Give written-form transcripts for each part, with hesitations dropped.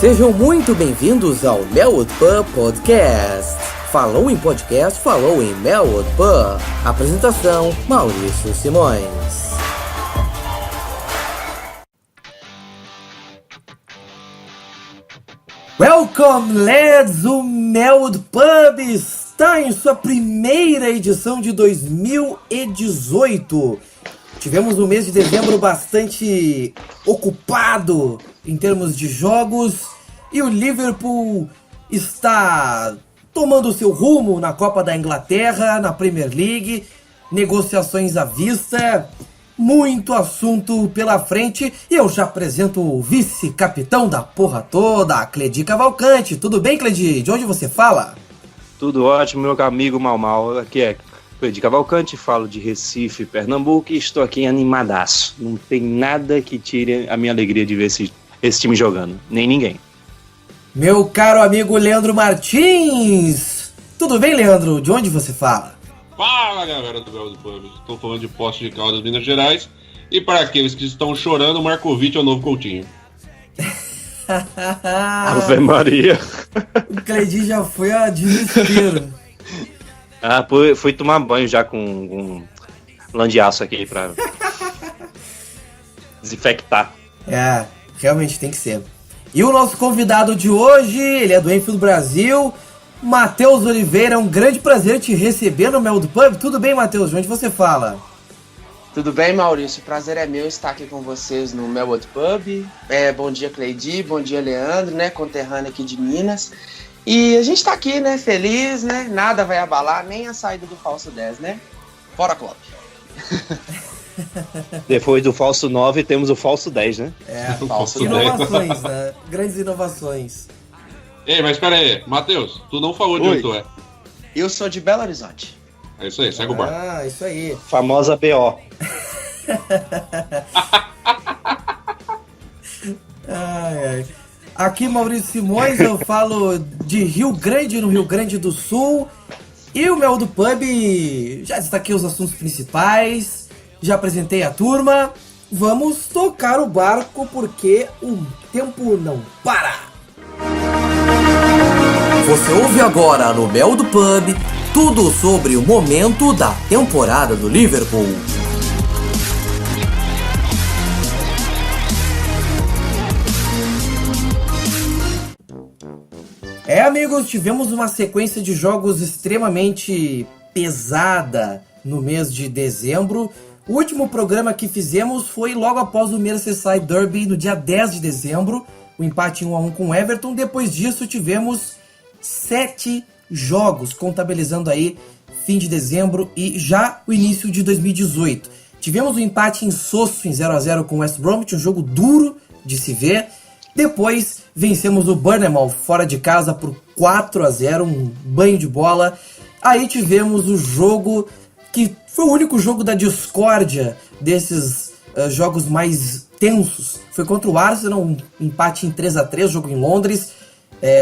Sejam muito bem-vindos ao Melwood Pub Podcast. Falou em podcast, falou em Melwood Pub. Apresentação, Maurício Simões. Welcome, lads! O Melwood Pub está em sua primeira edição de 2018. Tivemos um mês de dezembro bastante ocupado em termos de jogos e o Liverpool está tomando seu rumo na Copa da Inglaterra, na Premier League, negociações à vista, muito assunto pela frente e eu já apresento o vice-capitão da porra toda, Cledi Cavalcante. Tudo bem, Cledi? De onde você fala? Tudo ótimo, meu amigo Mal. Aqui é Cledi Cavalcante, falo de Recife, Pernambuco e estou aqui animadaço. Não tem nada que tire a minha alegria de ver esse time jogando, nem ninguém. Meu caro amigo Leandro Martins. Tudo bem, Leandro? De onde você fala? Fala, galera do Melwood Pub. Estou falando de Poços de Caldas, Minas Gerais. E para aqueles que estão chorando, o Markovic é o novo Coutinho. Ave Maria. O Cledi já foi a desespero. Fui tomar banho já com lã de aço aqui pra desinfectar. É, realmente tem que ser. E o nosso convidado de hoje, ele é do Enfield Brasil, Matheus Oliveira. É um grande prazer te receber no Melwood Pub. Tudo bem, Matheus? De onde você fala? Tudo bem, Maurício? O prazer é meu estar aqui com vocês no Melwood Pub. Bom dia, Cleidi. Bom dia, Leandro, né? Conterrâneo aqui de Minas. E a gente tá aqui, né? Feliz, né? Nada vai abalar, nem a saída do falso 10, né? Fora Klopp. Depois do falso 9 temos o falso 10, né? Falso 10. Inovações, né? Grandes inovações. Ei, mas espera aí, Matheus, tu não falou de onde tu é. Eu sou de Belo Horizonte. É isso aí, segue o bar. Ah, isso aí. Famosa BO. Ai. Aqui, Maurício Simões, eu falo de Rio Grande, no Rio Grande do Sul. E o Melwood Pub, já destaquei os assuntos principais, já apresentei a turma. Vamos tocar o barco porque o tempo não para. Você ouve agora no Melwood Pub tudo sobre o momento da temporada do Liverpool. Amigos, tivemos uma sequência de jogos extremamente pesada no mês de dezembro. O último programa que fizemos foi logo após o Merseyside Derby, no dia 10 de dezembro, o empate 1-1 com o Everton. Depois disso tivemos 7 jogos, contabilizando aí fim de dezembro e já o início de 2018. Tivemos um empate insosso em 0-0 com o West Bromwich, um jogo duro de se ver. Depois vencemos o Bournemouth fora de casa por 4-0, um banho de bola. Aí tivemos o jogo que foi o único jogo da discórdia desses jogos mais tensos. Foi contra o Arsenal, um empate em 3-3, jogo em Londres.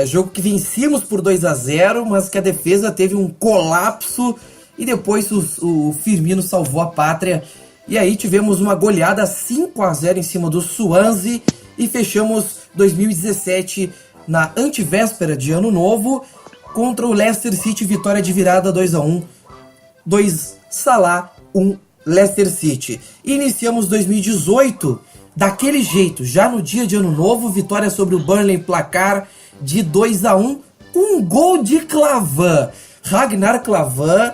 Jogo que vencíamos por 2-0, mas que a defesa teve um colapso e depois o Firmino salvou a pátria. E aí tivemos uma goleada 5-0 em cima do Swansea e fechamos 2017 na antivéspera de Ano Novo contra o Leicester City, vitória de virada 2-1, 2 Salah, 1 Leicester City. E iniciamos 2018 daquele jeito, já no dia de Ano Novo, vitória sobre o Burnley, placar de 2-1, com um gol de Klavan. Ragnar Klavan,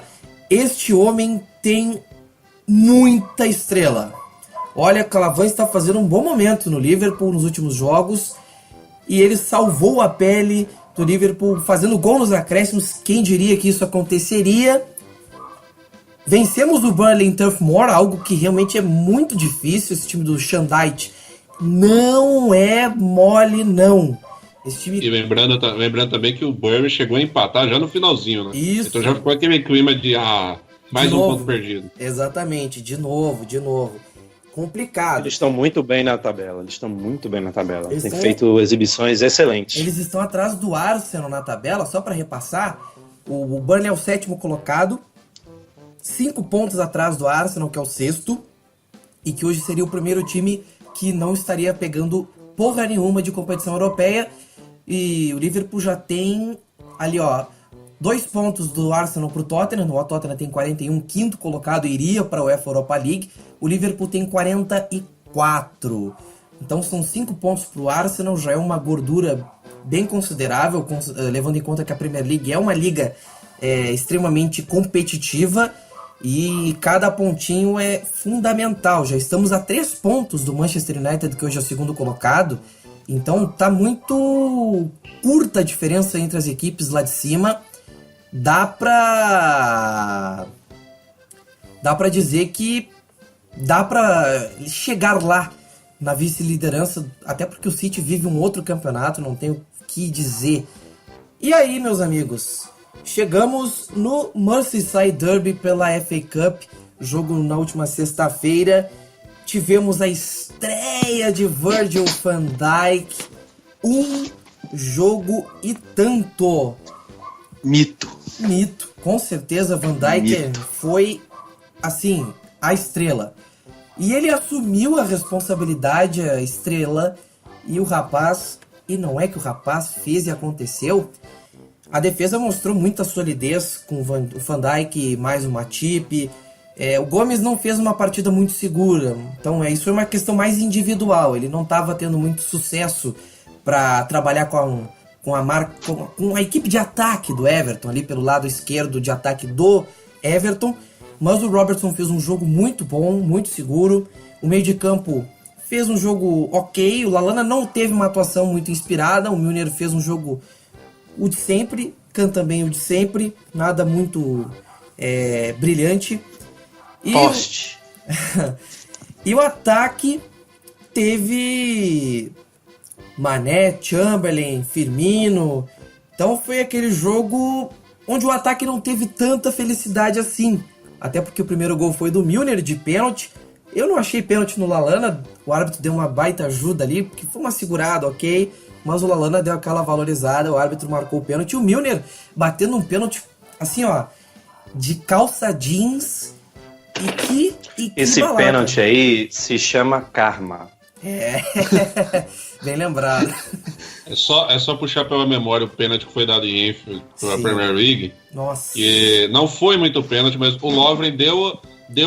este homem tem muita estrela. Olha, Klavan está fazendo um bom momento no Liverpool nos últimos jogos e ele salvou a pele do Liverpool fazendo gol nos acréscimos. Quem diria que isso aconteceria? Vencemos o Burnley em Turf Moor, algo que realmente é muito difícil. Esse time do Shandite não é mole, não. Esse time... E lembrando também que o Burnley chegou a empatar já no finalzinho, né? Isso. Então já ficou aquele clima de mais um ponto perdido. Exatamente, de novo. Complicado. Eles estão muito bem na tabela. Têm feito exibições excelentes. Eles estão atrás do Arsenal na tabela, só para repassar. O Burnley é o 7º colocado, 5 pontos atrás do Arsenal, que é o 6º, e que hoje seria o primeiro time que não estaria pegando porra nenhuma de competição europeia. E o Liverpool já tem ali, ó, 2 pontos do Arsenal pro Tottenham. O Tottenham tem 41, quinto colocado, iria para a UEFA Europa League. O Liverpool tem 44. Então são 5 pontos pro Arsenal, já é uma gordura bem considerável, levando em conta que a Premier League é uma liga extremamente competitiva e cada pontinho é fundamental. Já estamos a 3 pontos do Manchester United, que hoje é o segundo colocado. Então tá muito curta a diferença entre as equipes lá de cima. Dá pra dizer que dá pra chegar lá na vice-liderança, até porque o City vive um outro campeonato, não tenho o que dizer. E aí, meus amigos, chegamos no Merseyside Derby pela FA Cup, jogo na última sexta-feira. Tivemos a estreia de Virgil van Dijk, um jogo e tanto. Mito, com certeza Van Dijk foi, assim, a estrela. E ele assumiu a responsabilidade, a estrela, e o rapaz, e não é que o rapaz fez e aconteceu, a defesa mostrou muita solidez com o Van Dijk mais o Matip. O Gomes não fez uma partida muito segura, então isso foi uma questão mais individual, ele não estava tendo muito sucesso para trabalhar com a equipe de ataque do Everton, ali pelo lado esquerdo de ataque do Everton, mas o Robertson fez um jogo muito bom, muito seguro, o meio de campo fez um jogo ok, o Lallana não teve uma atuação muito inspirada, o Milner fez um jogo o de sempre, Kahn também o de sempre, nada muito brilhante. Poste. E o ataque teve Mané, Chamberlain, Firmino. Então foi aquele jogo onde o ataque não teve tanta felicidade assim. Até porque o primeiro gol foi do Milner de pênalti. Eu não achei pênalti no Lallana. O árbitro deu uma baita ajuda ali, porque foi uma segurada, ok. Mas o Lallana deu aquela valorizada, o árbitro marcou o pênalti. O Milner batendo um pênalti assim, ó, de calça jeans. Esse balada. Pênalti aí se chama karma. Bem lembrado. É só puxar pela memória o pênalti que foi dado em Enfield pela Premier League. Nossa. Que não foi muito pênalti, mas o Lovren deu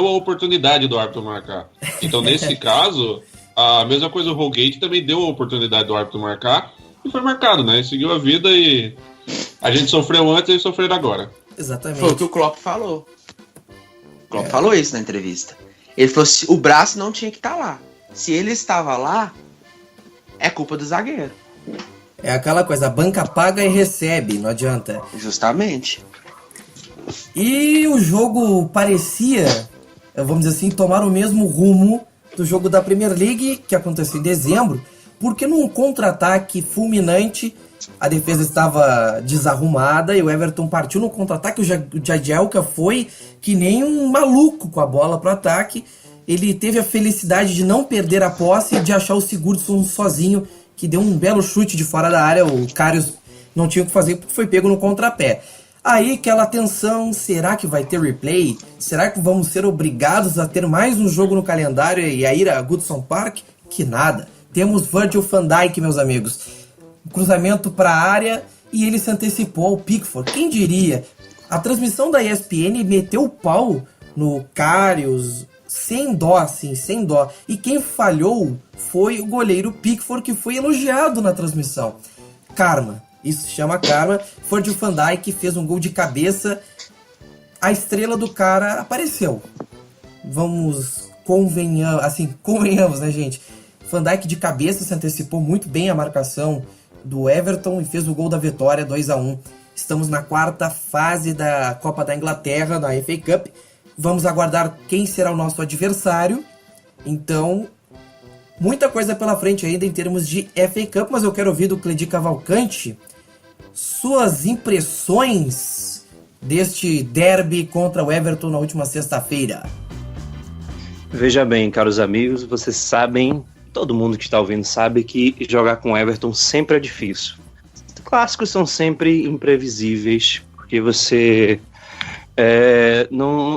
a oportunidade do árbitro marcar. Então, nesse caso, a mesma coisa o Holgate também deu a oportunidade do árbitro marcar e foi marcado, né? Seguiu a vida e a gente sofreu antes e eles sofreram agora. Exatamente. Foi o que o Klopp falou. O Klopp falou isso na entrevista. Ele falou que o braço não tinha que estar lá. Se ele estava lá, é culpa do zagueiro. É aquela coisa, a banca paga e recebe, não adianta. Justamente. E o jogo parecia, vamos dizer assim, tomar o mesmo rumo do jogo da Premier League, que aconteceu em dezembro, porque num contra-ataque fulminante, a defesa estava desarrumada e o Everton partiu no contra-ataque. O Jagielka foi que nem um maluco com a bola pro ataque. Ele teve a felicidade de não perder a posse e de achar o Sigurdsson sozinho, que deu um belo chute de fora da área. O Karius não tinha o que fazer porque foi pego no contrapé. Aí aquela tensão, será que vai ter replay? Será que vamos ser obrigados a ter mais um jogo no calendário e a ir a Goodson Park? Que nada. Temos Virgil van Dijk, meus amigos. Cruzamento para a área e ele se antecipou ao Pickford. Quem diria? A transmissão da ESPN meteu o pau no Karius, sem dó, assim, sem dó. E quem falhou foi o goleiro Pickford, que foi elogiado na transmissão. Karma. Isso se chama karma. Virgil van Dijk fez um gol de cabeça. A estrela do cara apareceu. Convenhamos, né, gente? Van Dijk de cabeça se antecipou muito bem a marcação do Everton e fez o gol da vitória, 2-1. Estamos na 4ª fase da Copa da Inglaterra, na FA Cup. Vamos aguardar quem será o nosso adversário. Então, muita coisa pela frente ainda em termos de FA Cup, mas eu quero ouvir do Cleidi Cavalcante suas impressões deste derby contra o Everton na última sexta-feira. Veja bem, caros amigos, vocês sabem, todo mundo que está ouvindo sabe que jogar com o Everton sempre é difícil. Os clássicos são sempre imprevisíveis, porque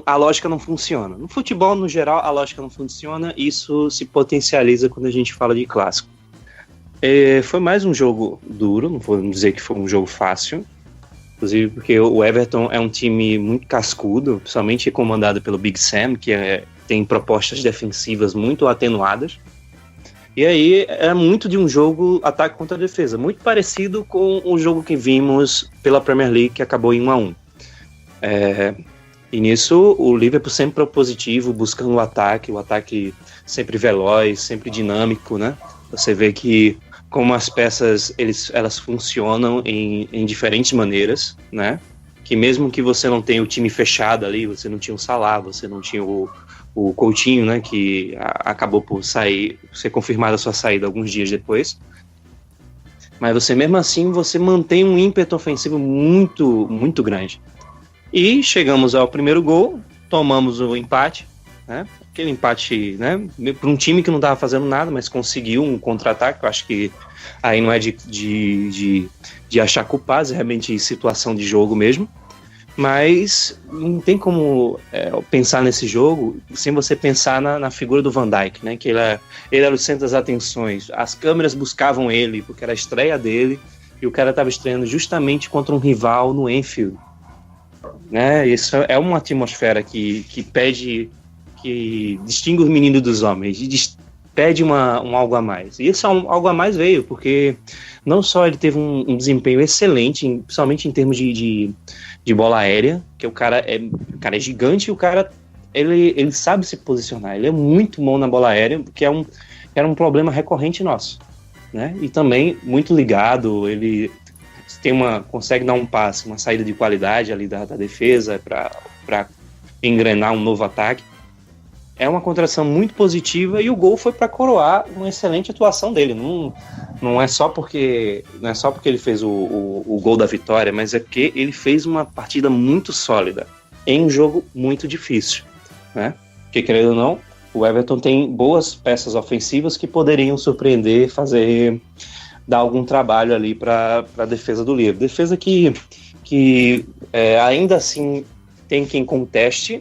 a lógica não funciona. No futebol, no geral, a lógica não funciona, isso se potencializa quando a gente fala de clássico. Foi mais um jogo duro, não vou dizer que foi um jogo fácil. Inclusive porque o Everton é um time muito cascudo, principalmente comandado pelo Big Sam, que tem propostas defensivas muito atenuadas. E aí é muito de um jogo ataque contra defesa, muito parecido com o jogo que vimos pela Premier League, que acabou em 1-1. E nisso o Liverpool sempre propositivo, buscando o ataque sempre veloz, sempre dinâmico, né? Você vê que como as peças elas funcionam em diferentes maneiras, né? Que mesmo que você não tenha o time fechado ali, você não tinha o Salah, você não tinha o Coutinho, né? Que acabou por ser confirmada a sua saída alguns dias depois. Mas você mesmo assim, você mantém um ímpeto ofensivo muito, muito grande. E chegamos ao primeiro gol, tomamos o empate, né? Aquele empate, né, para um time que não estava fazendo nada, mas conseguiu um contra-ataque. Eu acho que aí não é de achar culpados, é realmente situação de jogo mesmo. Mas não tem como pensar nesse jogo sem você pensar na figura do Van Dijk, né? Que ele era o centro das atenções. As câmeras buscavam ele, porque era a estreia dele, e o cara estava estreando justamente contra um rival no Anfield, né? Isso é uma atmosfera que distingue os meninos dos homens, pede um algo a mais. E esse algo a mais veio, porque não só ele teve um desempenho excelente, principalmente em termos de bola aérea, que o cara é gigante e o cara ele sabe se posicionar, ele é muito bom na bola aérea, que era um problema recorrente nosso, né? E também muito ligado, ele consegue dar um passe, uma saída de qualidade ali da defesa para engrenar um novo ataque. É uma contratação muito positiva e o gol foi para coroar uma excelente atuação dele. Não é só porque ele fez o gol da vitória, mas é porque ele fez uma partida muito sólida em um jogo muito difícil, né? Porque, querendo ou não, o Everton tem boas peças ofensivas que poderiam surpreender, dar algum trabalho ali para a defesa do Liverpool. Defesa que ainda assim tem quem conteste,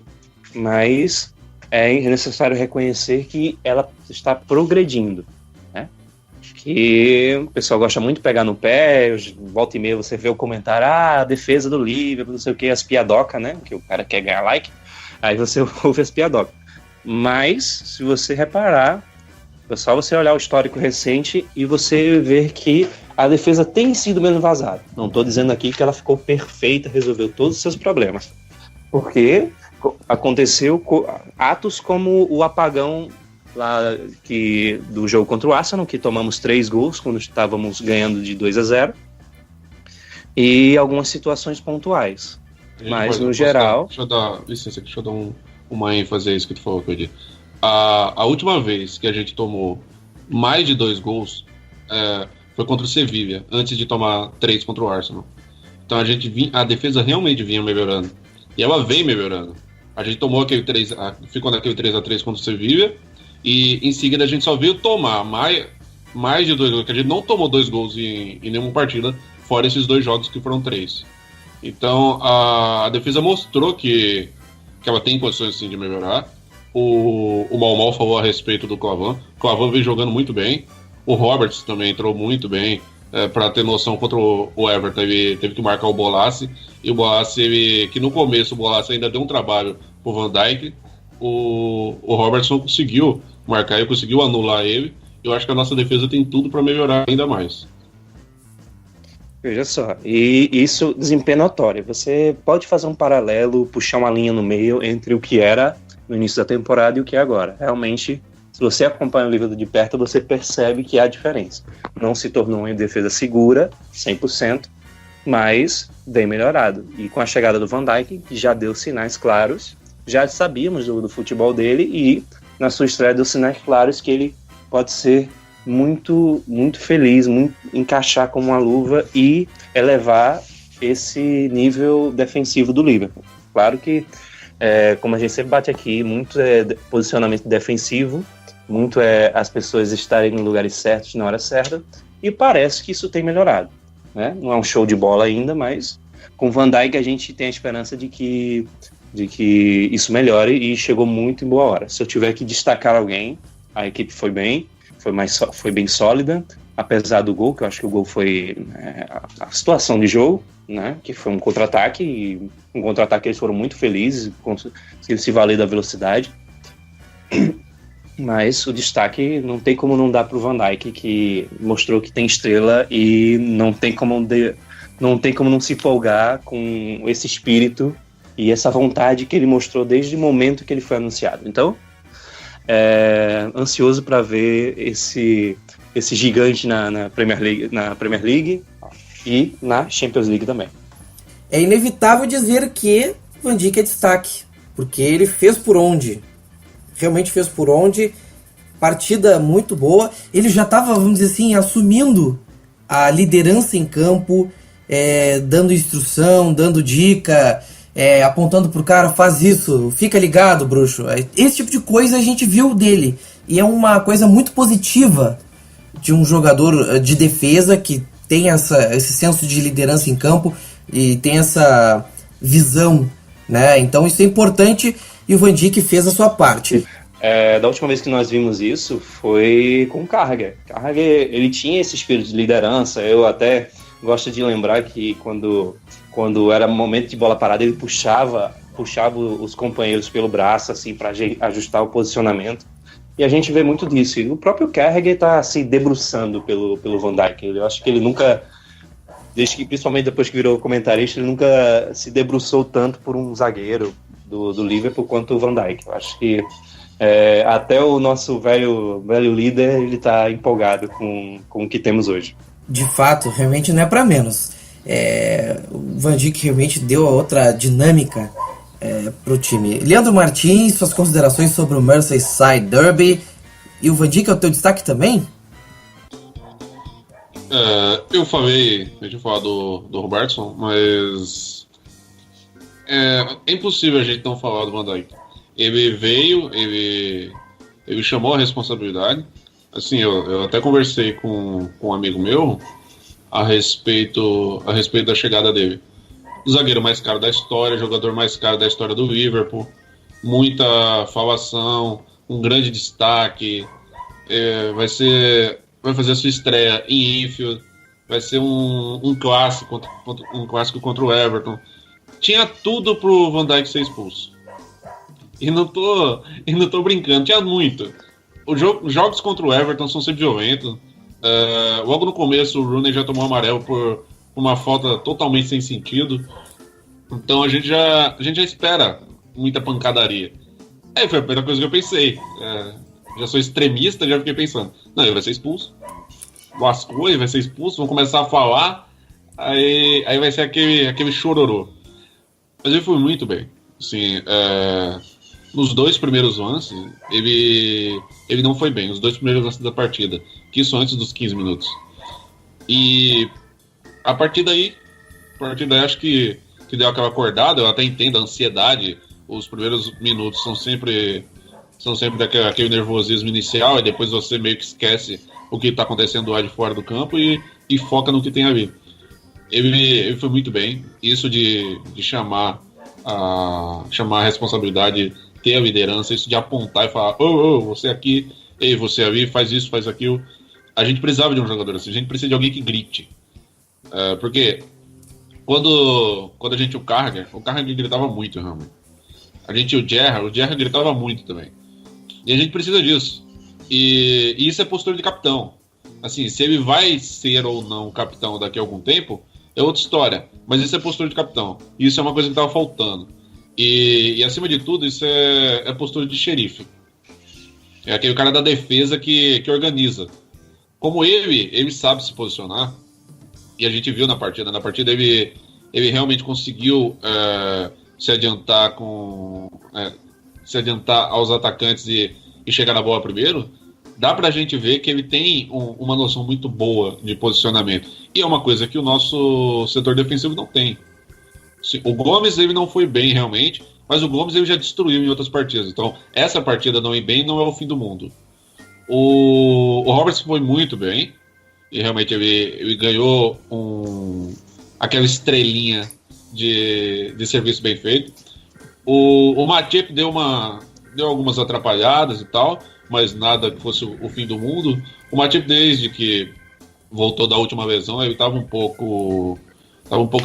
mas é necessário reconhecer que ela está progredindo, né? Que o pessoal gosta muito de pegar no pé, volta e meia você vê o comentário, a defesa do Liverpool, não sei o que, as piadocas, né? Que o cara quer ganhar like, aí você ouve as piadocas. Mas, se você reparar, é só você olhar o histórico recente e você ver que a defesa tem sido menos vazada. Não estou dizendo aqui que ela ficou perfeita, resolveu todos os seus problemas. Porque aconteceu atos como o apagão lá do jogo contra o Arsenal, que tomamos 3 gols quando estávamos ganhando de 2-0, e algumas situações pontuais. Mas, no geral... Deixa eu dar uma ênfase a isso que tu falou, Cody. A última vez que a gente tomou mais de 2 gols foi contra o Sevilla, antes de tomar 3 contra o Arsenal. Então a defesa realmente vinha melhorando. E ela vem melhorando. A gente tomou ficou naquele 3-3 contra o Sevilla, e em seguida a gente só veio tomar mais de 2 gols, que a gente não tomou 2 gols em nenhuma partida, fora esses 2 jogos que foram 3. Então a defesa mostrou que ela tem condições sim de melhorar. O Mal falou a respeito do Klavan. O Klavan vem jogando muito bem. O Roberts também entrou muito bem. Para ter noção, contra o Everton, ele teve que marcar o Bolasie. E o Bolasie, que no começo o Bolasie ainda deu um trabalho pro Van Dijk. O Robertson conseguiu marcar e conseguiu anular ele. Eu acho que a nossa defesa tem tudo para melhorar ainda mais. Veja só, e isso desempenho notório. Você pode fazer um paralelo, puxar uma linha no meio entre o que era no início da temporada e o que é agora. Realmente, se você acompanha o Liverpool de perto, você percebe que há diferença. Não se tornou uma defesa segura, 100%, mas bem melhorado. E com a chegada do Van Dijk, que já deu sinais claros, já sabíamos do futebol dele, e na sua estreia deu sinais claros que ele pode ser muito, muito feliz, encaixar como uma luva e elevar esse nível defensivo do Liverpool. Claro que, como a gente sempre bate aqui, muito é posicionamento defensivo, muito é as pessoas estarem nos lugares certos na hora certa, e parece que isso tem melhorado, né? Não é um show de bola ainda, mas com o Van Dijk a gente tem a esperança de que isso melhore, e chegou muito em boa hora. Se eu tiver que destacar alguém, a equipe foi bem sólida, apesar do gol, que eu acho que o gol foi a situação de jogo, né, que foi um contra-ataque, e um contra-ataque eles foram muito felizes, eles se valer da velocidade. Mas o destaque não tem como não dar para o Van Dijk, que mostrou que tem estrela e não tem como não se empolgar com esse espírito e essa vontade que ele mostrou desde o momento que ele foi anunciado. Então, ansioso para ver esse gigante na Premier League e na Champions League também. É inevitável dizer que Van Dijk é destaque, porque ele fez por onde. Realmente fez por onde. Partida muito boa. Ele já estava, vamos dizer assim, assumindo a liderança em campo, dando instrução, dando dica, apontando pro cara, faz isso, fica ligado, bruxo. Esse tipo de coisa a gente viu dele. E é uma coisa muito positiva de um jogador de defesa que tem esse senso de liderança em campo e tem essa visão, né? Então isso é importante e o Van Dijk fez a sua parte. Da última vez que nós vimos isso foi com o Carragher. Carragher, ele tinha esse espírito de liderança. Eu até gosto de lembrar que quando era momento de bola parada, ele puxava os companheiros pelo braço assim para ajustar o posicionamento. E a gente vê muito disso. E o próprio Carragher está se debruçando pelo Van Dijk. Eu acho que ele nunca, principalmente depois que virou comentarista, ele nunca se debruçou tanto por um zagueiro do Liverpool quanto o Van Dijk. Eu acho que até o nosso velho líder, ele está empolgado com o que temos hoje. De fato, realmente não é para menos. O Van Dijk realmente deu outra dinâmica pro time. Leandro Martins, suas considerações sobre o Merseyside Derby. E o Van Dijk é o teu destaque também? Eu falei, a gente falar do Robertson, mas é impossível a gente não falar do Van Dijk. Ele veio, ele chamou a responsabilidade. Assim, eu até conversei com um amigo meu a respeito da chegada dele. O zagueiro mais caro da história, jogador mais caro da história do Liverpool, muita falação, um grande destaque, vai fazer a sua estreia em Anfield, vai ser um clássico contra o Everton. Tinha tudo pro Van Dijk ser expulso. E não tô brincando, tinha muito. Os jogos contra o Everton são sempre violentos. Logo no começo o Rooney já tomou amarelo por uma falta totalmente sem sentido. Então a gente já espera muita pancadaria. Foi a primeira coisa que eu pensei. Já sou extremista, já fiquei pensando, não, ele vai ser expulso. Lascou, ele vai ser expulso, vão começar a falar, aí vai ser aquele chororô. Mas ele foi muito bem. Assim, nos dois primeiros lances, ele não foi bem. Os dois primeiros lances da partida, que isso antes dos 15 minutos. E a partir daí acho que deu aquela acordada. Eu até entendo a ansiedade. Os primeiros minutos são sempre daquele nervosismo inicial, e depois você meio que esquece o que está acontecendo lá de fora do campo e foca no que tem ali. Ele foi muito bem. Isso de chamar a responsabilidade, ter a liderança, isso de apontar e falar, você aqui, ei, você ali, faz isso, faz aquilo. A gente precisava de um jogador assim, a gente precisa de alguém que grite. Porque quando a gente o Carragher gritava muito, realmente. A gente o Gerrard gritava muito também. E a gente precisa disso. E isso é postura de capitão. Assim, se ele vai ser ou não capitão daqui a algum tempo, é outra história. Mas isso é postura de capitão. Isso é uma coisa que estava faltando. E acima de tudo, isso é postura de xerife. É aquele cara da defesa que organiza. Como ele sabe se posicionar, e a gente viu na partida. Na partida ele realmente conseguiu se adiantar aos atacantes e chegar na bola primeiro. Dá pra gente ver que ele tem uma noção muito boa de posicionamento. E é uma coisa que o nosso setor defensivo não tem. O Gomes, ele não foi bem realmente, mas o Gomes ele já destruiu em outras partidas. Então, essa partida não ir bem não é o fim do mundo. O Robertson foi muito bem, e realmente ele ganhou aquela estrelinha de serviço bem feito. O Matip deu algumas atrapalhadas e tal, mas nada que fosse o fim do mundo. O Matip, desde que voltou da última lesão, ele estava um pouco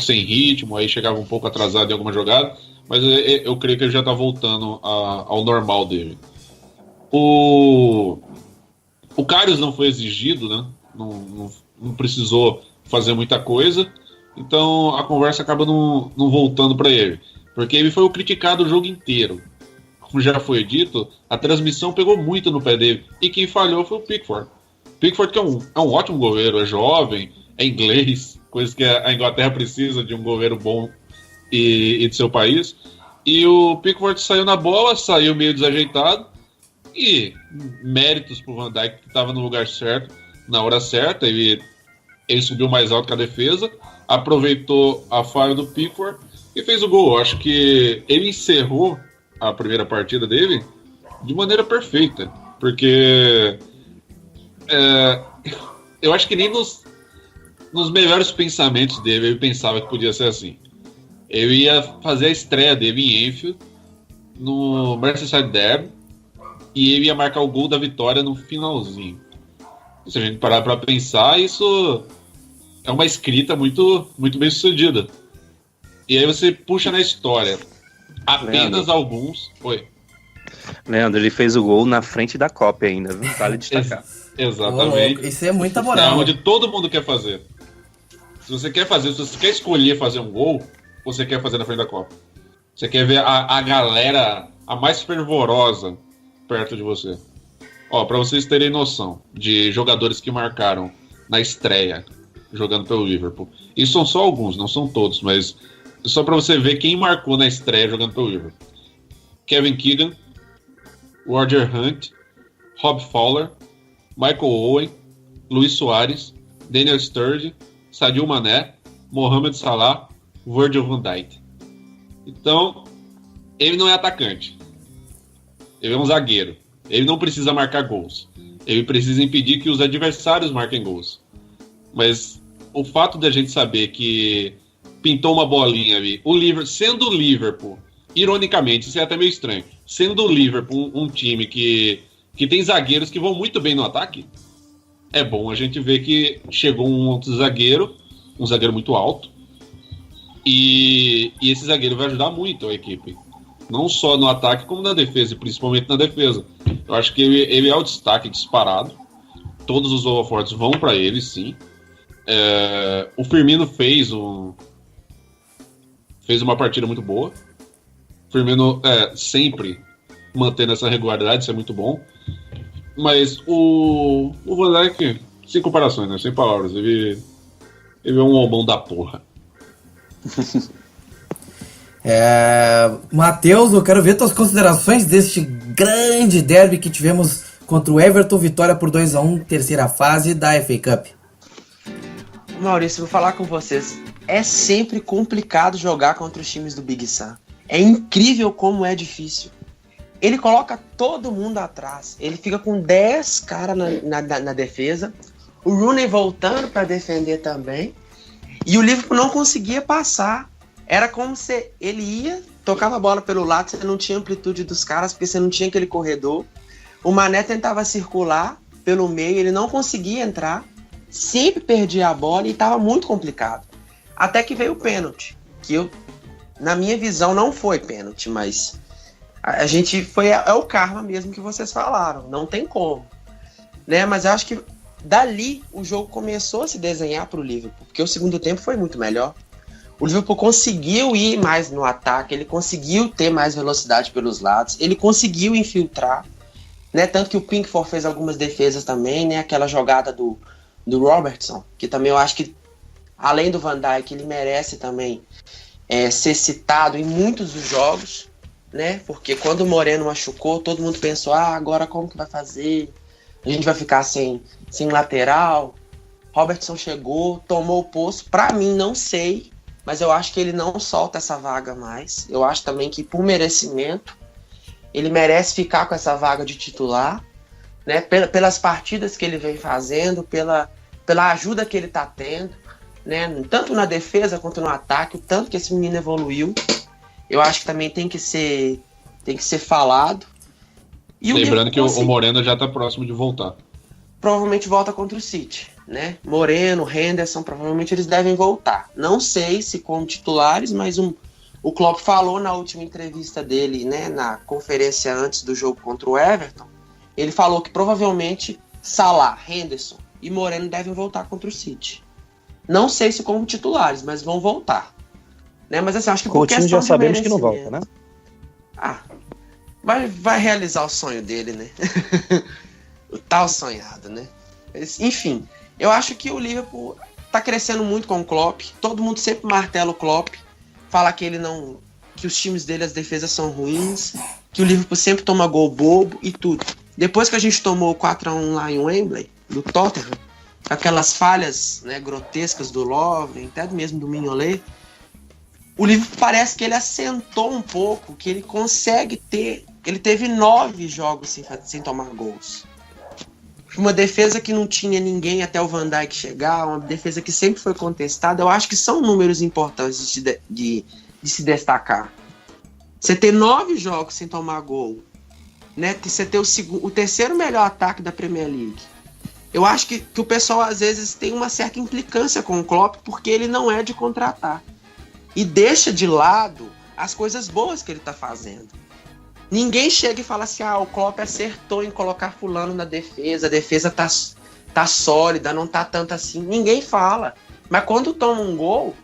sem ritmo, aí chegava um pouco atrasado em alguma jogada, mas eu creio que ele já está voltando ao normal dele. O Karius não foi exigido, né? Não precisou fazer muita coisa, então a conversa acaba não voltando para ele, porque ele foi o criticado o jogo inteiro. Como já foi dito, a transmissão pegou muito no pé dele, e quem falhou foi o Pickford. Pickford que é um ótimo goleiro, é jovem, é inglês, coisa que a Inglaterra precisa de um goleiro bom e de seu país. E o Pickford saiu na bola, saiu meio desajeitado, e méritos pro Van Dijk, que estava no lugar certo, na hora certa. Ele subiu mais alto que a defesa, aproveitou a falha do Pickford e fez o gol. Eu acho que ele encerrou a primeira partida dele de maneira perfeita, porque eu acho que nem nos melhores pensamentos dele ele pensava que podia ser assim. Ele ia fazer a estreia dele em Anfield no Merseyside Derby e ele ia marcar o gol da vitória no finalzinho. Se a gente parar para pensar, isso é uma escrita muito, muito bem sucedida. E aí você puxa na história apenas Leandro. alguns. Oi. Leandro, ele fez o gol na frente da Copa ainda, viu? Vale destacar. Exatamente. Isso é muita É moral. onde todo mundo quer fazer. Se você quer escolher fazer um gol, você quer fazer na frente da Copa. Você quer ver a galera, a mais fervorosa, perto de você. Ó, pra vocês terem noção de jogadores que marcaram na estreia, jogando pelo Liverpool. E são só alguns, não são todos, mas só pra você ver quem marcou na estreia jogando pelo Liverpool. Kevin Keegan, Roger Hunt, Rob Fowler, Michael Owen, Luis Soares, Daniel Sturridge, Sadio Mané, Mohamed Salah, Virgil van Dijk. Então, ele não é atacante. Ele é um zagueiro. Ele não precisa marcar gols. Ele precisa impedir que os adversários marquem gols. Mas o fato da gente saber que pintou uma bolinha ali, sendo o Liverpool, ironicamente, isso é até meio estranho, sendo o Liverpool um time que tem zagueiros que vão muito bem no ataque, é bom a gente ver que chegou um outro zagueiro, um zagueiro muito alto, e esse zagueiro vai ajudar muito a equipe. Não só no ataque, como na defesa, e principalmente na defesa. Eu acho que ele é o destaque disparado. Todos os holofotes vão para ele, sim. O Firmino fez uma partida muito boa. O Firmino sempre mantendo essa regularidade, isso é muito bom. Mas o Van Dijk, sem comparações, né? Sem palavras. Ele é um homão da porra. Matheus, eu quero ver tuas considerações deste grande derby que tivemos contra o Everton, vitória por 2-1, terceira fase da FA Cup. Maurício, vou falar com vocês. É sempre complicado jogar contra os times do Big Sam. É incrível como é difícil. Ele coloca todo mundo atrás. Ele fica com 10 caras na defesa. O Rooney voltando para defender também. E o Liverpool não conseguia passar. Era como se ele ia, tocava a bola pelo lado, você não tinha amplitude dos caras, porque você não tinha aquele corredor. O Mané tentava circular pelo meio, ele não conseguia entrar. Sempre perdia a bola e estava muito complicado. Até que veio o pênalti, que na minha visão não foi pênalti, mas a gente é o karma mesmo que vocês falaram, não tem como, né? Mas eu acho que dali o jogo começou a se desenhar para o Liverpool, porque o segundo tempo foi muito melhor. O Liverpool conseguiu ir mais no ataque, ele conseguiu ter mais velocidade pelos lados, ele conseguiu infiltrar, né? Tanto que o Pickford fez algumas defesas também, né? Aquela jogada do Robertson, que também eu acho que, além do Van Dijk, ele merece também ser citado em muitos dos jogos, né? Porque quando o Moreno machucou, todo mundo pensou, agora como que vai fazer? A gente vai ficar sem lateral. Robertson chegou, tomou o posto. Pra mim, não sei, mas eu acho que ele não solta essa vaga mais. Eu acho também que, por merecimento, ele merece ficar com essa vaga de titular, né? Pelas partidas que ele vem fazendo, pela ajuda que ele está tendo, né? Tanto na defesa quanto no ataque, o tanto que esse menino evoluiu, eu acho que também tem que ser falado. E lembrando que o Moreno já está próximo de voltar. Provavelmente volta contra o City. né? Moreno, Henderson, provavelmente eles devem voltar. Não sei se como titulares, mas o Klopp falou na última entrevista dele, né, na conferência antes do jogo contra o Everton, ele falou que provavelmente Salah, Henderson e Moreno devem voltar contra o City. Não sei se como titulares, mas vão voltar. Né? Mas assim, acho que por Coutinho questão já sabemos que não volta, né? Vai realizar o sonho dele, né? O tal sonhado, né? Enfim, eu acho que o Liverpool tá crescendo muito com o Klopp. Todo mundo sempre martela o Klopp. Fala que que os times dele, as defesas são ruins, que o Liverpool sempre toma gol bobo e tudo. Depois que a gente tomou o 4-1 lá em Wembley, do Tottenham, aquelas falhas, né, grotescas do Lovren, até mesmo do Mignolet, o Liverpool parece que ele assentou um pouco, que ele consegue ter... Ele teve 9 jogos sem tomar gols. Uma defesa que não tinha ninguém até o Van Dijk chegar, uma defesa que sempre foi contestada. Eu acho que são números importantes de se destacar. Você ter 9 jogos sem tomar gol, né? Você ter o terceiro melhor ataque da Premier League. Eu acho que o pessoal às vezes tem uma certa implicância com o Klopp porque ele não é de contratar. E deixa de lado as coisas boas que ele está fazendo. Ninguém chega e fala assim, o Klopp acertou em colocar fulano na defesa, a defesa tá sólida, não tá tanto assim. Ninguém fala. Mas quando toma um gol,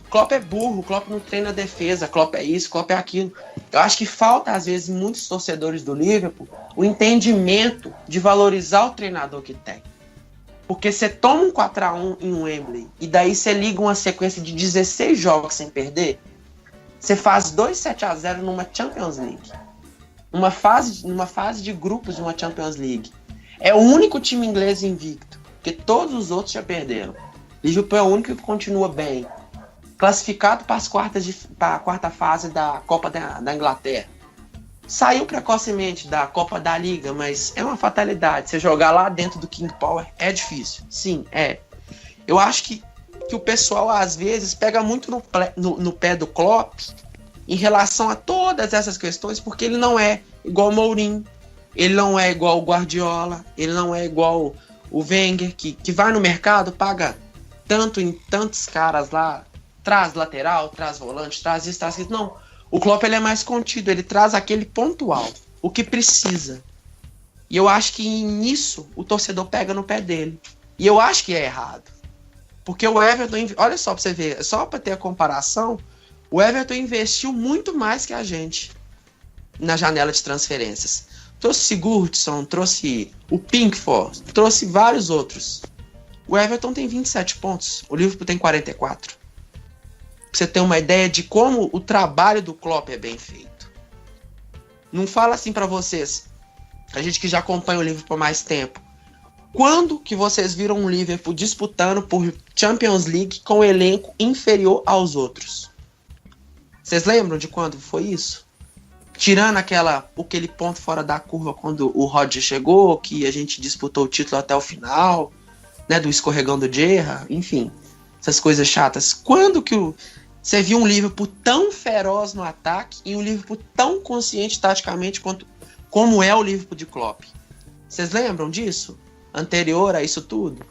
Klopp é burro, Klopp não treina a defesa, Klopp é isso, Klopp é aquilo. Eu acho que falta, às vezes, muitos torcedores do Liverpool, o entendimento de valorizar o treinador que tem. Porque você toma um 4-1 em Wembley e daí você liga uma sequência de 16 jogos sem perder, você faz 2 7-0 numa Champions League. Numa fase de grupos de uma Champions League. É o único time inglês invicto, porque todos os outros já perderam. Liverpool é o único que continua bem. Classificado para a quarta fase da Copa da Inglaterra. Saiu precocemente da Copa da Liga, mas é uma fatalidade. Você jogar lá dentro do King Power é difícil. Sim, é. Eu acho que o pessoal, às vezes, pega muito no pé do Klopp em relação a todas essas questões, porque ele não é igual o Mourinho, ele não é igual o Guardiola, ele não é igual o Wenger, que vai no mercado, paga tanto em tantos caras lá, traz lateral, traz volante, traz isso, traz aquilo. Não, o Klopp ele é mais contido, ele traz aquele pontual, o que precisa. E eu acho que nisso o torcedor pega no pé dele. E eu acho que é errado. Porque o Everton, olha só pra você ver, só pra ter a comparação, o Everton investiu muito mais que a gente na janela de transferências. Trouxe Sigurdsson, trouxe o Pickford, trouxe vários outros. O Everton tem 27 pontos, o Liverpool tem 44. Pra você ter uma ideia de como o trabalho do Klopp é bem feito. Não fala assim pra vocês, a gente que já acompanha o Liverpool há mais tempo. Quando que vocês viram um Liverpool disputando por Champions League com um elenco inferior aos outros? Vocês lembram de quando foi isso? Tirando aquele ponto fora da curva quando o Rodgers chegou, que a gente disputou o título até o final, né, do escorregão do Gerrard, enfim, essas coisas chatas. Quando que você viu um Liverpool tão feroz no ataque e um Liverpool tão consciente taticamente como é o Liverpool de Klopp? Vocês lembram disso? Anterior a isso tudo?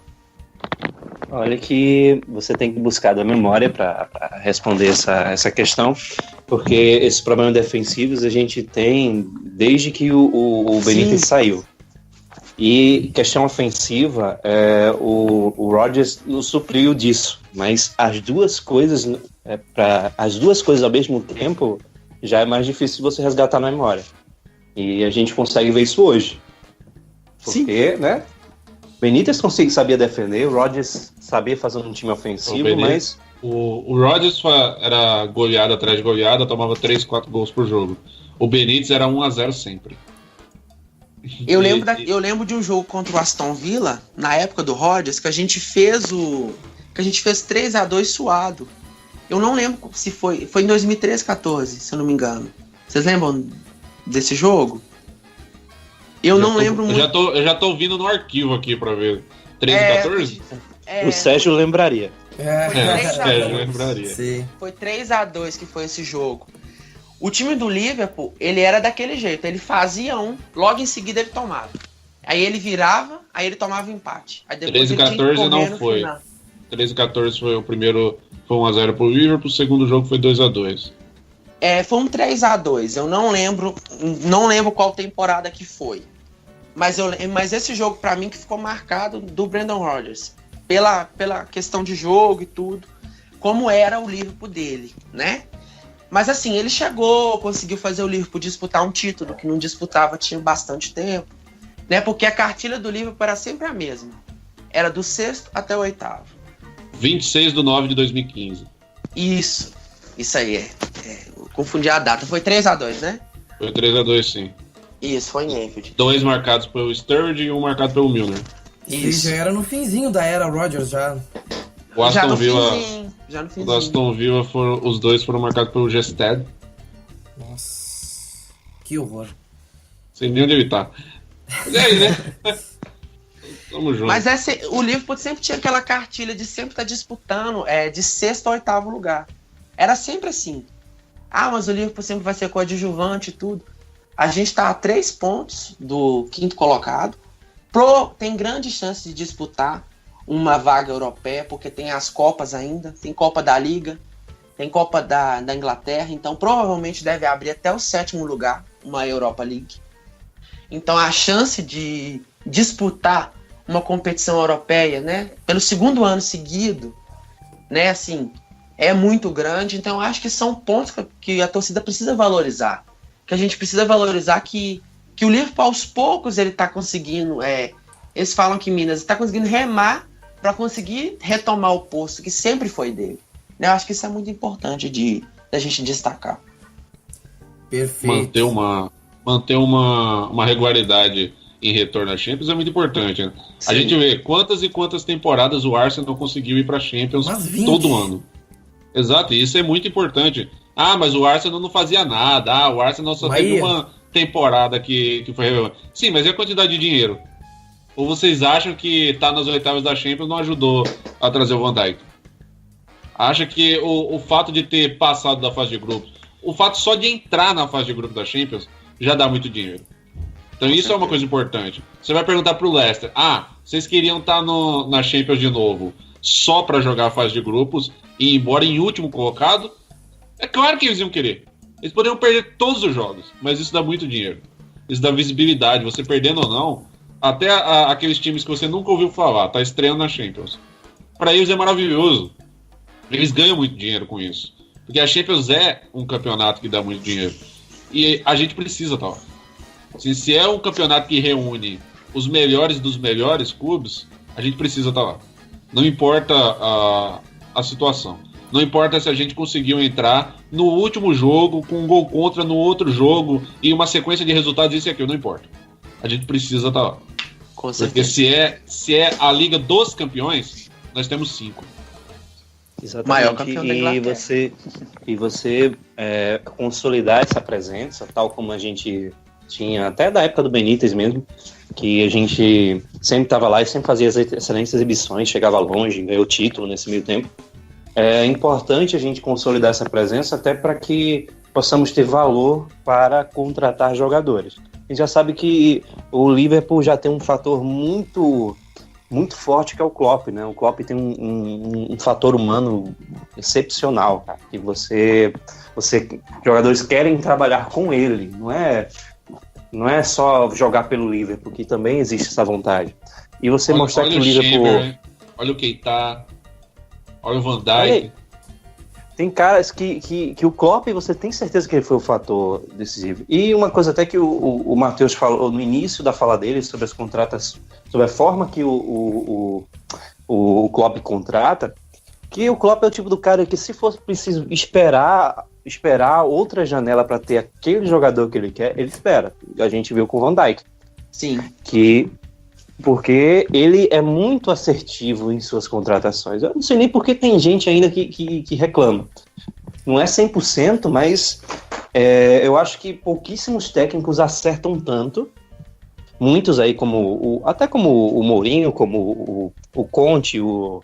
Olha que você tem que buscar da memória para responder essa questão, porque esses problemas defensivos a gente tem desde que o Benítez saiu. E questão ofensiva, o Rodgers nos supriu disso, mas as duas coisas ao mesmo tempo já é mais difícil de você resgatar na memória. E a gente consegue ver isso hoje. Porque, né? Benítez sabia defender, o Rodgers sabia fazer um time ofensivo, mas... O Rodgers era goleada atrás de goleada, tomava 3, 4 gols por jogo. O Benítez era 1-0 sempre. Eu lembro de um jogo contra o Aston Villa, na época do Rodgers, que a gente fez 3-2 suado. Eu não lembro se foi em 2013, 14, se eu não me engano. Vocês lembram desse jogo? Eu não lembro muito. Eu já tô vindo no arquivo aqui pra ver. 13-14? O Sérgio lembraria. O Sérgio lembraria. Sim. Foi 3-2 que foi esse jogo. O time do Liverpool, ele era daquele jeito. Ele fazia logo em seguida ele tomava. Aí ele virava, aí ele tomava empate. Aí depois 13 e ele tinha que 14 correr não no foi. final. 13 e 14 foi o primeiro, foi 1x0 pro Liverpool, o segundo jogo foi 2x2. Foi um 3-2. Eu não lembro qual temporada que foi. Mas esse jogo, pra mim, que ficou marcado do Brendan Rodgers. Pela questão de jogo e tudo. Como era o Liverpool dele, né? Mas assim, ele conseguiu fazer o Liverpool disputar um título que não disputava tinha bastante tempo. Né? Porque a cartilha do Liverpool era sempre a mesma. Era do 6º até o 8º. 26/9/2015. Isso aí. Eu confundi a data. Foi 3-2, né? Foi 3x2, sim. Isso, foi em Anfield. 2 marcados pelo Sturridge e 1 marcado pelo Milner. Isso. Já era no finzinho da era Rodgers, já. O Aston Villa, já no finzinho. o Aston Villa os dois foram marcados pelo Gestad. Nossa, que horror. Sem nem onde evitar. Mas é aí, né? Tamo junto. Mas o Liverpool sempre tinha aquela cartilha de sempre estar disputando de 6º a 8º lugar. Era sempre assim. Mas o Liverpool sempre vai ser coadjuvante e tudo. A gente tá a 3 pontos do 5º colocado. Tem grande chance de disputar uma vaga europeia, porque tem as Copas ainda. Tem Copa da Liga, tem Copa da Inglaterra. Então provavelmente deve abrir até o 7º lugar, uma Europa League. Então a chance de disputar uma competição europeia, né, pelo 2º ano seguido, né, assim, é muito grande. Então eu acho que são pontos que a torcida precisa valorizar. Que a gente precisa valorizar que o Liverpool, aos poucos, ele tá conseguindo, eles falam que Minas está conseguindo remar para conseguir retomar o posto que sempre foi dele. Eu acho que isso é muito importante da gente destacar. Perfeito. Manter uma regularidade em retorno à Champions é muito importante, né? A gente vê quantas e quantas temporadas o Arsenal conseguiu ir para Champions todo ano. Exato, e isso é muito importante. Mas o Arsenal não fazia nada. O Arsenal só teve uma temporada que foi relevante. Sim, mas e a quantidade de dinheiro? Ou vocês acham que estar nas oitavas da Champions não ajudou a trazer o Van Dijk? Acha que o fato de ter passado da fase de grupos, o fato só de entrar na fase de grupos da Champions já dá muito dinheiro. Então isso é uma coisa importante. Você vai perguntar pro Leicester, vocês queriam estar na Champions de novo só para jogar a fase de grupos e ir embora em último colocado? É claro que eles iam querer. Eles poderiam perder todos os jogos, mas isso dá muito dinheiro. Isso dá visibilidade. Você perdendo ou não, até aqueles times que você nunca ouviu falar, tá estreando na Champions. Para eles é maravilhoso. Eles ganham muito dinheiro com isso. Porque a Champions é um campeonato que dá muito dinheiro. E a gente precisa estar lá. Se é um campeonato que reúne os melhores dos melhores clubes, a gente precisa estar lá. Não importa a situação. Não importa se a gente conseguiu entrar no último jogo com um gol contra no outro jogo e uma sequência de resultados, isso e aquilo, não importa. A gente precisa estar lá. Com certeza. Porque se é a Liga dos Campeões, nós temos 5. Exatamente. Maior campeão da Inglaterra. E você consolidar essa presença, tal como a gente tinha até da época do Benítez mesmo, que a gente sempre estava lá e sempre fazia as excelentes exibições, chegava longe, ganhou título nesse meio tempo. É importante a gente consolidar essa presença até para que possamos ter valor para contratar jogadores. A gente já sabe que o Liverpool já tem um fator muito forte, que é o Klopp, né? O Klopp tem um fator humano excepcional, cara, que jogadores querem trabalhar com ele, não é só jogar pelo Liverpool, que também existe essa vontade. E você mostrar que o Liverpool... Chamber, olha o Keita, olha o Van Dijk. Tem caras que o Klopp, você tem certeza que ele foi o fator decisivo. E uma coisa até que o Matheus falou no início da fala dele sobre as contratas, sobre a forma que o Klopp contrata, que o Klopp é o tipo do cara que, se fosse preciso esperar outra janela para ter aquele jogador que ele quer, ele espera. A gente viu com o Van Dijk. Sim. Porque ele é muito assertivo em suas contratações. Eu não sei nem porque tem gente ainda que reclama. Não é 100%, mas eu acho que pouquíssimos técnicos acertam tanto. Muitos aí, até como o Mourinho, como o Conte, o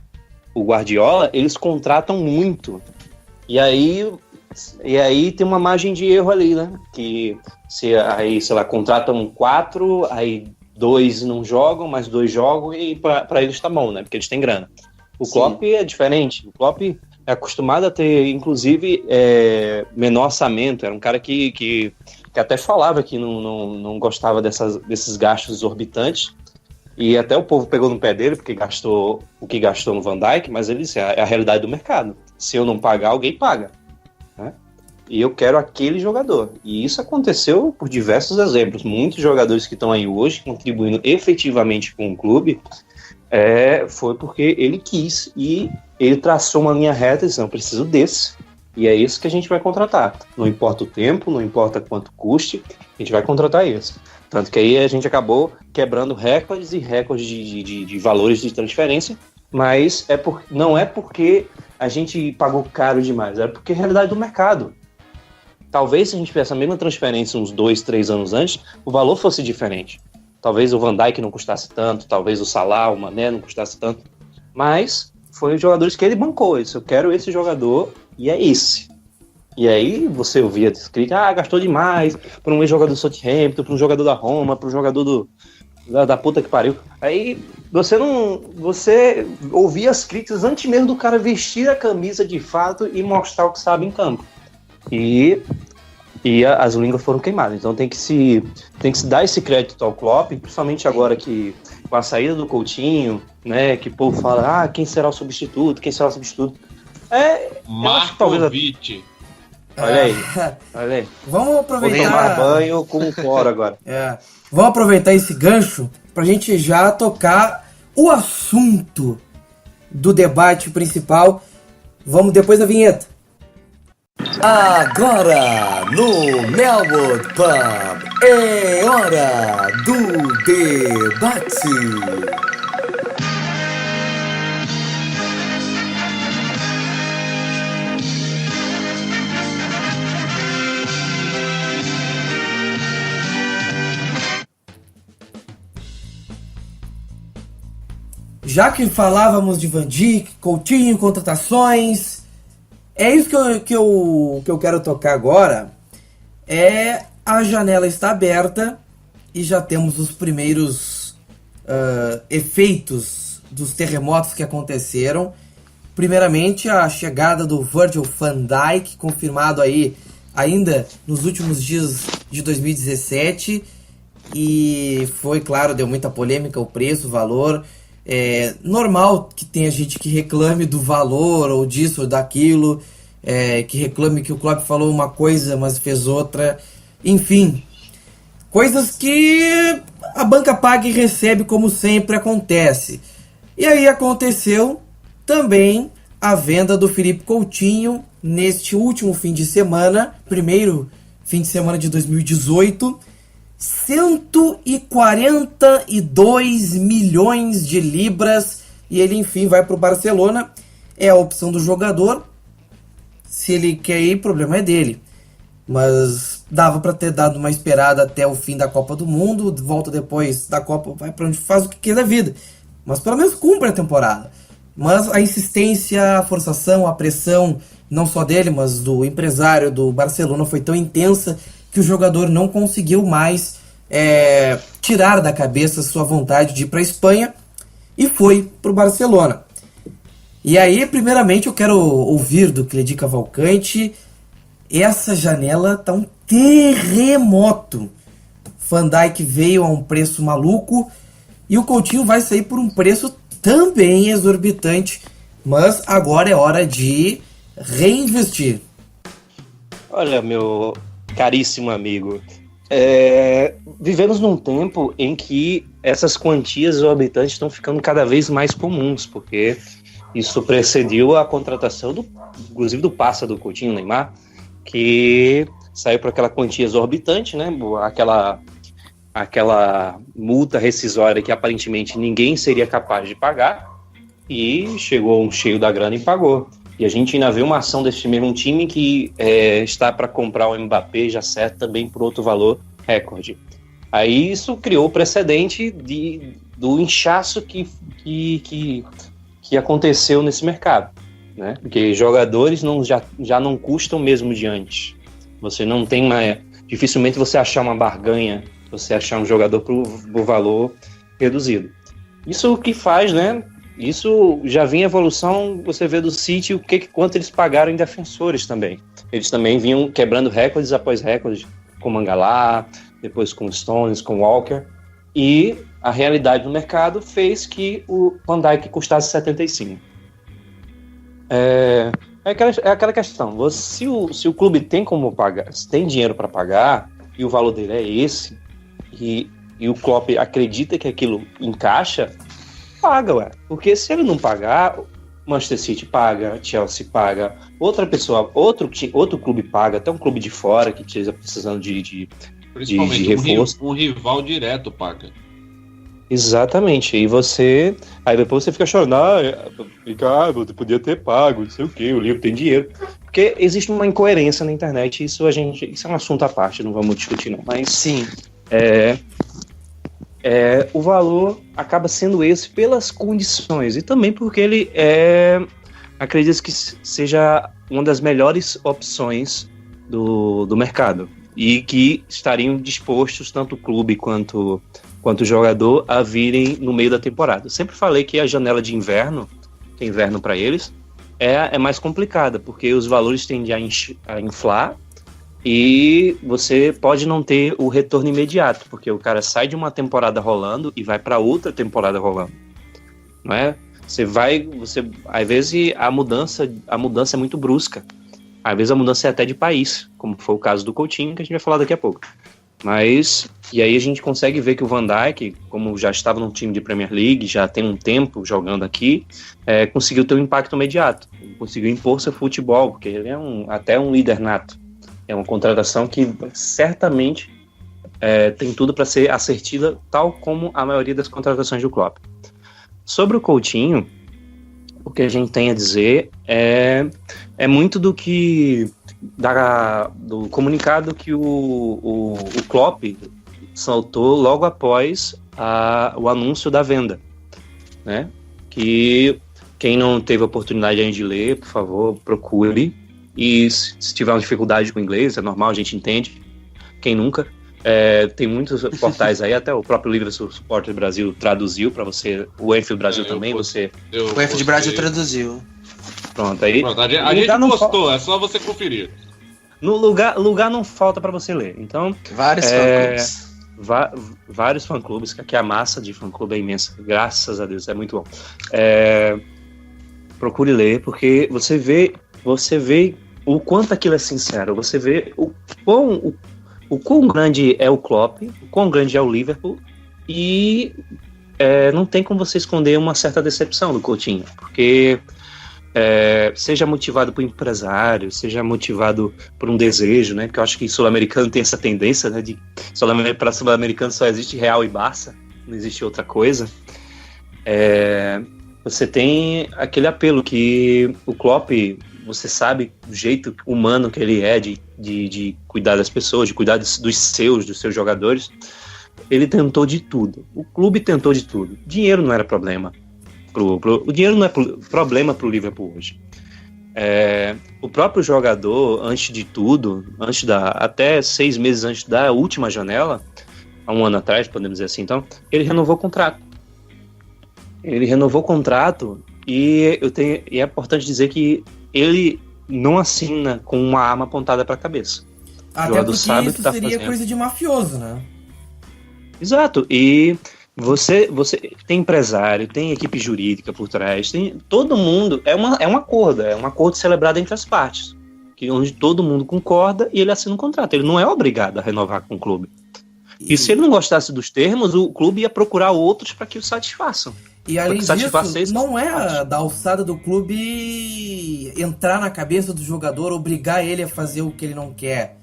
Guardiola, eles contratam muito. E aí tem uma margem de erro ali, né? Que se aí, sei lá, contratam 4, aí 2 não jogam, mas 2 jogam e para eles tá bom, né? Porque eles têm grana. O Klopp é diferente. O Klopp é acostumado a ter, inclusive, menor orçamento. Era um cara que até falava que não gostava desses gastos exorbitantes. E até o povo pegou no pé dele, porque gastou o que gastou no Van Dijk, mas ele disse, é a realidade do mercado. Se eu não pagar, alguém paga. Né? E eu quero aquele jogador. E isso aconteceu por diversos exemplos. Muitos jogadores que estão aí hoje, contribuindo efetivamente com o clube, foi porque ele quis e ele traçou uma linha reta e disse, não, eu preciso desse. E é isso que a gente vai contratar. Não importa o tempo, não importa quanto custe, a gente vai contratar esse. Tanto que aí a gente acabou quebrando recordes e recordes de valores de transferência, mas não é porque a gente pagou caro demais, é porque é a realidade do mercado. Talvez se a gente fizesse a mesma transferência uns 2, 3 anos antes, o valor fosse diferente. Talvez o Van Dijk não custasse tanto, talvez o Salah, o Mané não custasse tanto, mas foi os jogadores que ele bancou. Ele disse, eu quero esse jogador e é esse. E aí você ouvia descrito, gastou demais para um ex-jogador do Southampton, para um jogador da Roma, para um jogador da puta que pariu. Aí você ouvia as críticas antes mesmo do cara vestir a camisa de fato e mostrar o que sabe em campo. E as línguas foram queimadas. Então tem que se dar esse crédito ao Klopp, principalmente agora que com a saída do Coutinho, né, que o povo fala, quem será o substituto? Markovic. Olha aí. Vamos aproveitar. Vou tomar banho com cloro agora. Vamos aproveitar esse gancho pra gente já tocar o assunto do debate principal. Vamos depois da vinheta. Agora, no Melwood Pub, é hora do debate. Já que falávamos de Van Dijk, Coutinho, contratações, é isso que eu quero tocar agora. A janela está aberta e já temos os primeiros efeitos dos terremotos que aconteceram. Primeiramente, a chegada do Virgil van Dijk, confirmado aí ainda nos últimos dias de 2017. E foi, claro, deu muita polêmica o preço, o valor. É normal que tenha gente que reclame do valor ou disso ou daquilo, que reclame que o Klopp falou uma coisa, mas fez outra. Enfim, coisas que a banca paga e recebe, como sempre acontece. E aí aconteceu também a venda do Philippe Coutinho neste último fim de semana, primeiro fim de semana de 2018. 142 milhões de libras e ele enfim vai para o Barcelona. É a opção do jogador. Se ele quer ir, o problema é dele, mas dava para ter dado uma esperada até o fim da Copa do Mundo. Volta depois da Copa, vai para onde faz o que quer da vida, mas pelo menos cumpre a temporada. Mas a insistência, a forçação, a pressão, não só dele, mas do empresário do Barcelona, foi tão intensa que o jogador não conseguiu mais tirar da cabeça sua vontade de ir para a Espanha e foi para o Barcelona. E aí, primeiramente, eu quero ouvir do Cleidi Cavalcante. Essa janela tá um terremoto. Van Dijk veio a um preço maluco e o Coutinho vai sair por um preço também exorbitante, mas agora é hora de reinvestir. Olha, meu caríssimo amigo, vivemos num tempo em que essas quantias exorbitantes estão ficando cada vez mais comuns, porque isso precediu a contratação inclusive do passa do Coutinho, Neymar, que saiu por aquela quantia exorbitante, né? Aquela multa rescisória que aparentemente ninguém seria capaz de pagar, e chegou um cheio da grana e pagou. E a gente ainda vê uma ação desse mesmo time que está para comprar o Mbappé, já certo, também por outro valor recorde. Aí isso criou o precedente do inchaço que aconteceu nesse mercado, né? Porque jogadores já não custam mesmo de antes. Você não tem dificilmente você achar uma barganha você achar um jogador por valor reduzido. Isso o que faz, né? Isso já vinha evolução, você vê do City quanto eles pagaram em defensores também. Eles também vinham quebrando recordes após recordes, com Mangala, depois com Stones, com Walker. E a realidade do mercado fez que o Van Dijk custasse 75. É aquela questão, se o clube tem como pagar, se tem dinheiro para pagar, e o valor dele é esse, e o Klopp acredita que aquilo encaixa, paga, ué. Porque se ele não pagar, Manchester City paga, Chelsea paga, outra pessoa, outro clube paga, até um clube de fora que esteja precisando de reforço. Um rival direto paga. Exatamente. Aí depois você fica chorando, você podia ter pago, não sei o que, o livro tem dinheiro. Porque existe uma incoerência na internet, isso é um assunto à parte, não vamos discutir não. Mas sim. O valor acaba sendo esse pelas condições e também porque ele acredito que seja uma das melhores opções do mercado e que estariam dispostos, tanto o clube quanto o jogador, a virem no meio da temporada. Eu sempre falei que a janela de inverno, que é inverno para eles, é mais complicada, porque os valores tendem a inflar. E você pode não ter o retorno imediato, porque o cara sai de uma temporada rolando e vai para outra temporada rolando, não é? Às vezes a mudança é muito brusca, às vezes a mudança é até de país, como foi o caso do Coutinho, que a gente vai falar daqui a pouco. E aí a gente consegue ver que o Van Dijk, como já estava no time de Premier League, já tem um tempo jogando aqui, conseguiu ter um impacto imediato, conseguiu impor seu futebol, porque ele é até um líder nato. É uma contratação que certamente tem tudo para ser assertiva, tal como a maioria das contratações do Klopp. Sobre o Coutinho, o que a gente tem a dizer é muito do comunicado que o Klopp soltou logo após o anúncio da venda, né? Que quem não teve a oportunidade ainda de ler, por favor, procure. E se tiver uma dificuldade com o inglês, é normal, a gente entende. Quem nunca? Tem muitos portais aí, até o próprio Liverpool Supporter Brasil traduziu para você. O Enfield Brasil também, o Enfield Brasil traduziu. Pronto, aí. Pronto, a gente gostou, é só você conferir. No lugar não falta para você ler. Então, vários fã-clubes. Vários fã-clubes, que aqui a massa de fã-clube é imensa. Graças a Deus, é muito bom. Procure ler, porque você vê o quanto aquilo é sincero, você vê o quão grande é o Klopp, o quão grande é o Liverpool, e não tem como você esconder uma certa decepção do Coutinho, porque seja motivado por empresário, seja motivado por um desejo, né, porque eu acho que sul-americano tem essa tendência, né, para sul-americano só existe Real e Barça, não existe outra coisa. Você tem aquele apelo que o Klopp, você sabe do jeito humano que ele é de cuidar das pessoas, de cuidar dos seus jogadores. Ele tentou de tudo. O clube tentou de tudo. Dinheiro não era problema. O dinheiro não é problema para o Liverpool hoje. O próprio jogador, antes de tudo, até 6 meses antes da última janela, há um ano atrás, podemos dizer assim, então, ele renovou o contrato. E é importante dizer que ele não assina com uma arma apontada para a cabeça. Até porque sabe isso seria coisa de mafioso, né? Exato. E você tem empresário, tem equipe jurídica por trás, tem todo mundo. É um acordo celebrado entre as partes, onde todo mundo concorda e ele assina um contrato. Ele não é obrigado a renovar com o clube. E se ele não gostasse dos termos, o clube ia procurar outros para que o satisfaçam. E além disso, não é da alçada do clube entrar na cabeça do jogador, obrigar ele a fazer o que ele não quer.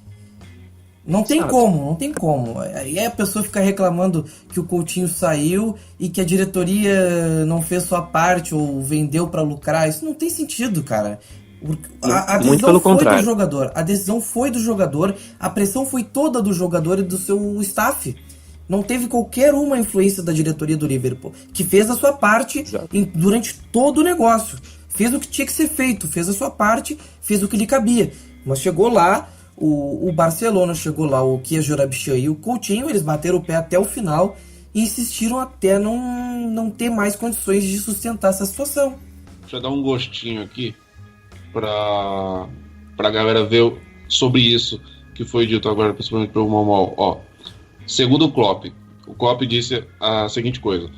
Não tem como. Aí a pessoa fica reclamando que o Coutinho saiu e que a diretoria não fez sua parte ou vendeu pra lucrar. Isso não tem sentido, cara. A decisão foi do jogador. A decisão foi do jogador. A pressão foi toda do jogador e do seu staff. Não teve qualquer uma influência da diretoria do Liverpool, que fez a sua parte durante todo o negócio. Fez o que tinha que ser feito, fez a sua parte, fez o que lhe cabia. Mas chegou lá, O Barcelona chegou lá, o Kia Jorabichan e o Coutinho, eles bateram o pé até o final e insistiram até não ter mais condições de sustentar essa situação. Deixa eu dar um gostinho aqui pra galera ver sobre isso que foi dito agora, principalmente pelo Mal. Ó, segundo o Klopp disse a seguinte coisa: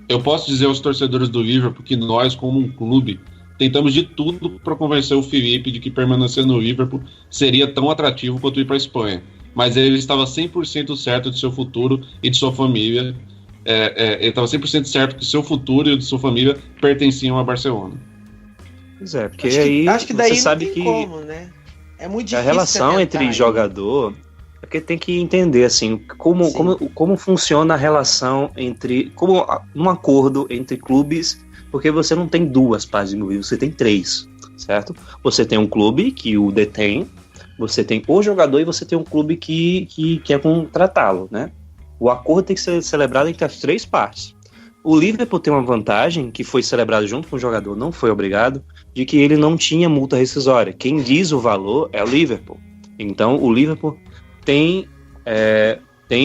eu posso dizer aos torcedores do Liverpool que nós, como um clube, tentamos de tudo para convencer o Felipe de que permanecer no Liverpool seria tão atrativo quanto ir para a Espanha, mas ele estava 100% certo de seu futuro e de sua família. Ele estava 100% certo que seu futuro e de sua família pertenciam a Barcelona. Pois é, porque acho que daí você sabe que como, né? É muito difícil. A relação entre jogador é porque tem que entender assim como funciona a relação entre um acordo entre clubes, porque você não tem duas partes envolvidas, você tem três, certo? Você tem um clube que o detém, você tem o jogador e você tem um clube que quer contratá-lo, né? O acordo tem que ser celebrado entre as três partes. O Liverpool tem uma vantagem, que foi celebrado junto com o jogador, não foi obrigado, de que ele não tinha multa rescisória. Quem diz o valor é o Liverpool. Então, o Liverpool tem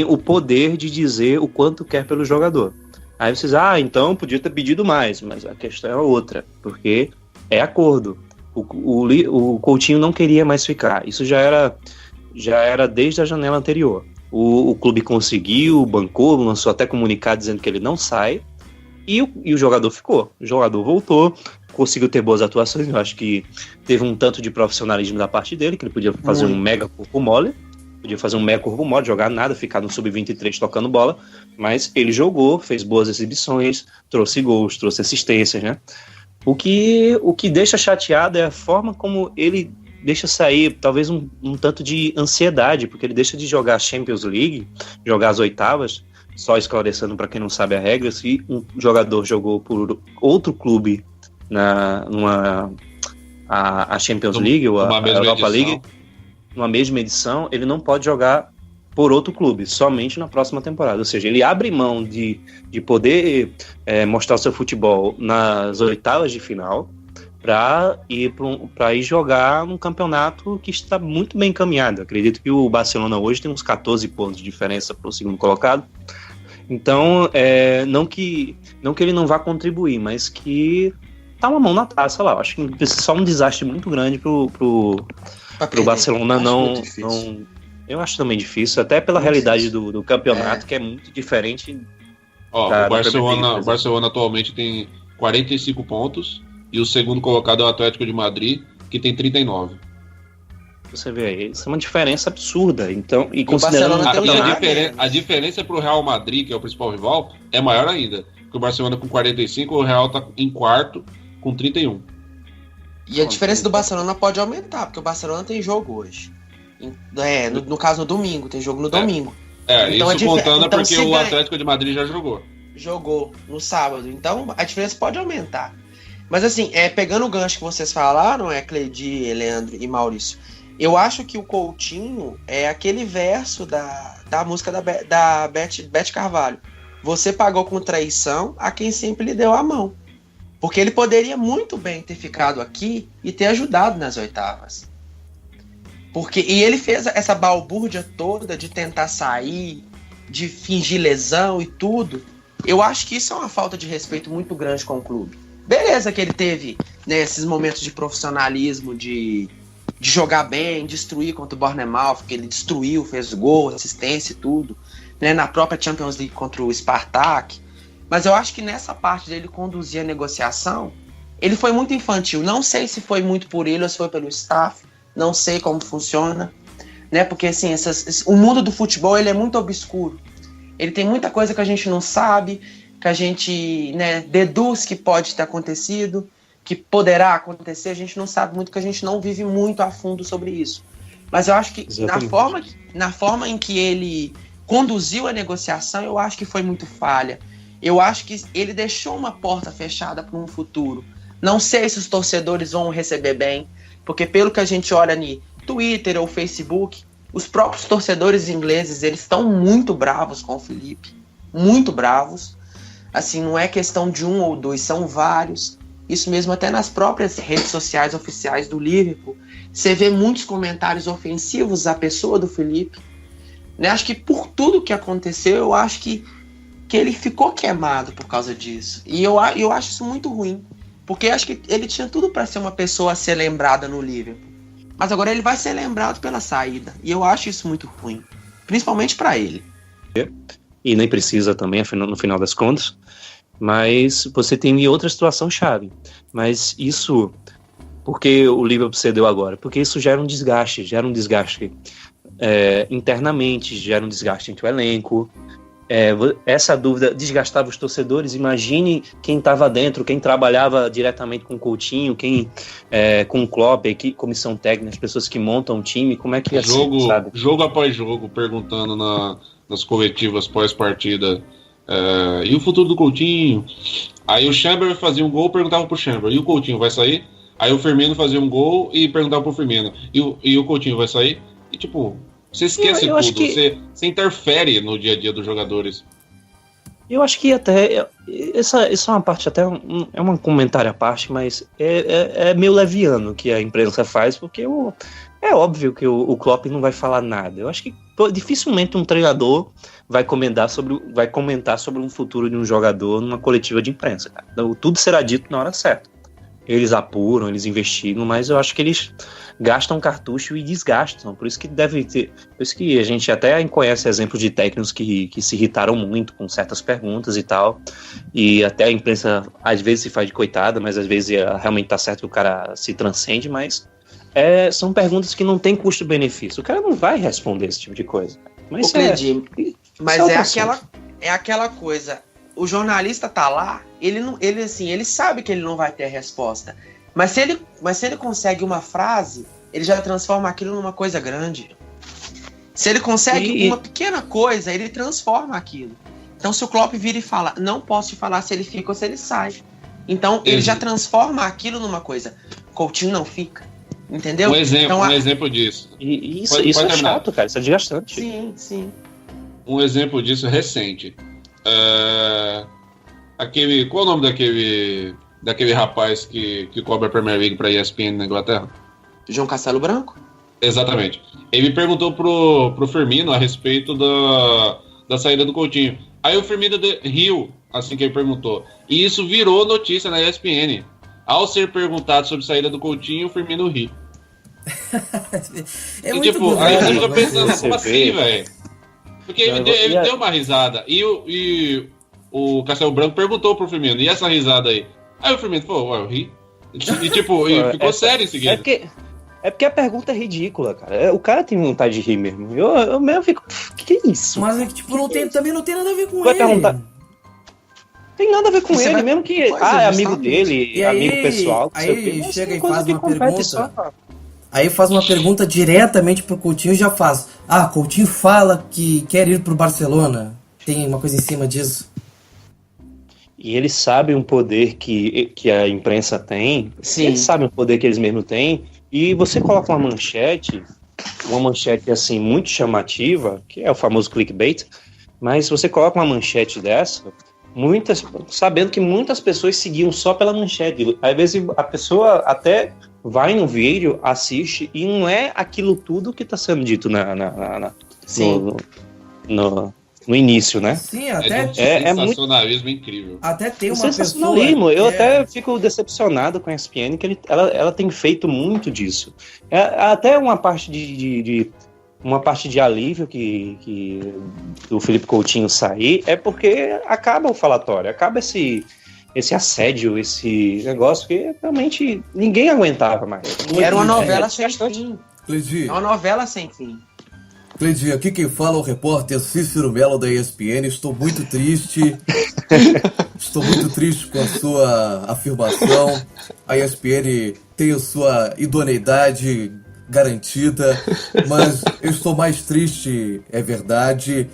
o poder de dizer o quanto quer pelo jogador. Aí vocês, então podia ter pedido mais, mas a questão é outra, porque é acordo. O Coutinho não queria mais ficar. Isso já era desde a janela anterior. O clube conseguiu, bancou, lançou até comunicado dizendo que ele não sai, e o jogador ficou. O jogador voltou, conseguiu ter boas atuações. Eu acho que teve um tanto de profissionalismo da parte dele, que ele podia fazer um mega corpo mole, jogar nada, ficar no sub-23 tocando bola, mas ele jogou, fez boas exibições, trouxe gols, trouxe assistências, né? O que deixa chateado é a forma como ele deixa sair talvez um tanto de ansiedade, porque ele deixa de jogar a Champions League, jogar as oitavas. Só esclarecendo para quem não sabe a regra, se um jogador jogou por outro clube a Champions League ou a Europa League, numa mesma edição, ele não pode jogar por outro clube, somente na próxima temporada. Ou seja, ele abre mão de poder mostrar o seu futebol nas oitavas de final para ir jogar num campeonato que está muito bem encaminhado. Acredito que o Barcelona hoje tem uns 14 pontos de diferença para o segundo colocado. Então, não que ele não vá contribuir, mas que tá uma mão na taça lá. Eu acho que precisa só um desastre muito grande pro Barcelona não. Eu acho também difícil, até pela realidade do campeonato, que é muito diferente. O Barcelona atualmente tem 45 pontos e o segundo colocado é o Atlético de Madrid, que tem 39. Você vê aí, isso é uma diferença absurda. Então, e considerando a diferença pro Real Madrid, que é o principal rival, é maior ainda. Porque o Barcelona com 45, o Real tá em quarto com 31. E a diferença do Barcelona pode aumentar, porque o Barcelona tem jogo hoje. No caso, no domingo, tem jogo no domingo. Então, isso contando porque o Atlético de Madrid já jogou. Jogou no sábado. Então, a diferença pode aumentar. Mas assim, pegando o gancho que vocês falaram, Cleidi, Leandro e Maurício, eu acho que o Coutinho é aquele verso da música da Beth Carvalho. Você pagou com traição a quem sempre lhe deu a mão. Porque ele poderia muito bem ter ficado aqui e ter ajudado nas oitavas. E ele fez essa balbúrdia toda de tentar sair, de fingir lesão e tudo. Eu acho que isso é uma falta de respeito muito grande com o clube. Beleza que ele teve, né, esses momentos de profissionalismo, de jogar bem, destruir contra o Bournemouth, que ele destruiu, fez gol, assistência e tudo, né, na própria Champions League contra o Spartak. Mas eu acho que nessa parte dele conduzir a negociação, ele foi muito infantil. Não sei se foi muito por ele ou se foi pelo staff, não sei como funciona, né, porque assim, o mundo do futebol ele é muito obscuro. Ele tem muita coisa que a gente não sabe, que a gente, né, deduz que pode ter acontecido, que poderá acontecer, a gente não sabe muito, que a gente não vive muito a fundo sobre isso. Mas eu acho que na forma em que ele conduziu a negociação, eu acho que foi muito falha. Eu acho que ele deixou uma porta fechada para um futuro. Não sei se os torcedores vão receber bem, porque pelo que a gente olha no Twitter ou Facebook, os próprios torcedores ingleses, eles estão muito bravos com o Felipe. Muito bravos. Assim, não é questão de um ou dois, são vários. isso mesmo até nas próprias redes sociais oficiais do Liverpool, você vê muitos comentários ofensivos à pessoa do Felipe, né? Acho que por tudo que aconteceu, eu acho que ele ficou queimado por causa disso. E eu acho isso muito ruim, porque acho que ele tinha tudo para ser uma pessoa a ser lembrada no Liverpool. Mas agora ele vai ser lembrado pela saída. E eu acho isso muito ruim, principalmente para ele. E nem precisa também, no final das contas. Mas você tem outra situação chave. Mas isso, porque o Liverpool cedeu agora? Porque isso gera um desgaste internamente, gera um desgaste entre o elenco. Essa dúvida desgastava os torcedores. Imagine quem estava dentro, quem trabalhava diretamente com o Coutinho, quem com o Klopp, comissão técnica, as pessoas que montam o time, como é que ia ser, sabe? Jogo após jogo, perguntando nas coletivas pós-partida, e o futuro do Coutinho? Aí o Chamberlain fazia um gol, perguntava pro Chamberlain, e o Coutinho vai sair? Aí o Firmino fazia um gol e perguntava pro Firmino, e o Coutinho vai sair? E tipo, você esquece tudo, você interfere no dia a dia dos jogadores. Eu acho que até, essa é uma parte, até é um comentário à parte, mas é meio leviano que a imprensa faz, porque é óbvio que o Klopp não vai falar nada. Eu acho que dificilmente um treinador vai comentar sobre um futuro de um jogador numa coletiva de imprensa, cara. Então, tudo será dito na hora certa. Eles apuram, eles investigam, mas eu acho que eles gastam cartucho e desgastam. Por isso que por isso que a gente até conhece exemplos de técnicos que se irritaram muito com certas perguntas e tal. E até a imprensa às vezes se faz de coitada, mas às vezes realmente tá certo que o cara se transcende, mas são perguntas que não tem custo-benefício. O cara não vai responder esse tipo de coisa. Mas é aquela coisa. O jornalista tá lá, ele sabe que ele não vai ter resposta. Mas se ele consegue uma frase, ele já transforma aquilo numa coisa grande. Se ele consegue uma pequena coisa, ele transforma aquilo. Então se o Klopp vira e fala, não posso te falar se ele fica ou se ele sai. Então ele já transforma aquilo numa coisa. Coutinho não fica. Entendeu? Um exemplo disso. E isso é chato, cara. Isso é desgastante. Sim. Um exemplo disso recente. Qual o nome daquele rapaz que cobra a Premier League pra ESPN na Inglaterra? João Castelo Branco? Exatamente. Ele perguntou pro Firmino a respeito da saída do Coutinho. Aí o Firmino riu assim que ele perguntou. E isso virou notícia na ESPN. Ao ser perguntado sobre a saída do Coutinho, o Firmino ri. Aí eu fico pensando, como assim, velho? Porque ele deu uma risada. E o Castelo Branco perguntou pro Firmino, e essa risada aí? Aí o Firmino falou, eu ri. E ficou sério em seguida. É porque a pergunta é ridícula, cara. O cara tem vontade de rir mesmo. Eu mesmo fico, que é isso? Mas é que, tipo, também não tem nada a ver com vai ele. Perguntar. Tem nada a ver com ele, mesmo que é amigo dele, e amigo pessoal. Aí chega e faz uma pergunta. Aí faz uma pergunta diretamente pro Coutinho e já faz. Coutinho fala que quer ir pro Barcelona. Tem uma coisa em cima disso. E eles sabem o poder que a imprensa tem. Sim. Eles sabem o poder que eles mesmos têm. E você coloca uma manchete assim muito chamativa, que é o famoso clickbait, mas você coloca uma manchete dessa, sabendo que muitas pessoas seguiam só pela manchete. Às vezes a pessoa até vai no vídeo, assiste, e não é aquilo tudo que está sendo dito no início, né? Sim, até sensacionalismo incrível. Até tem uma sensacionalismo. Eu até fico decepcionado com a ESPN, que ela tem feito muito disso. Até uma parte de alívio que o Felipe Coutinho sair é porque acaba o falatório, acaba esse assédio, esse negócio que realmente ninguém aguentava mais. Era uma novela sem fim. Cleidi. É uma novela sem fim. Cleidi, aqui quem fala é o repórter Cícero Melo da ESPN. Estou muito triste. Estou muito triste com a sua afirmação. A ESPN tem a sua idoneidade garantida, mas eu estou mais triste, é verdade,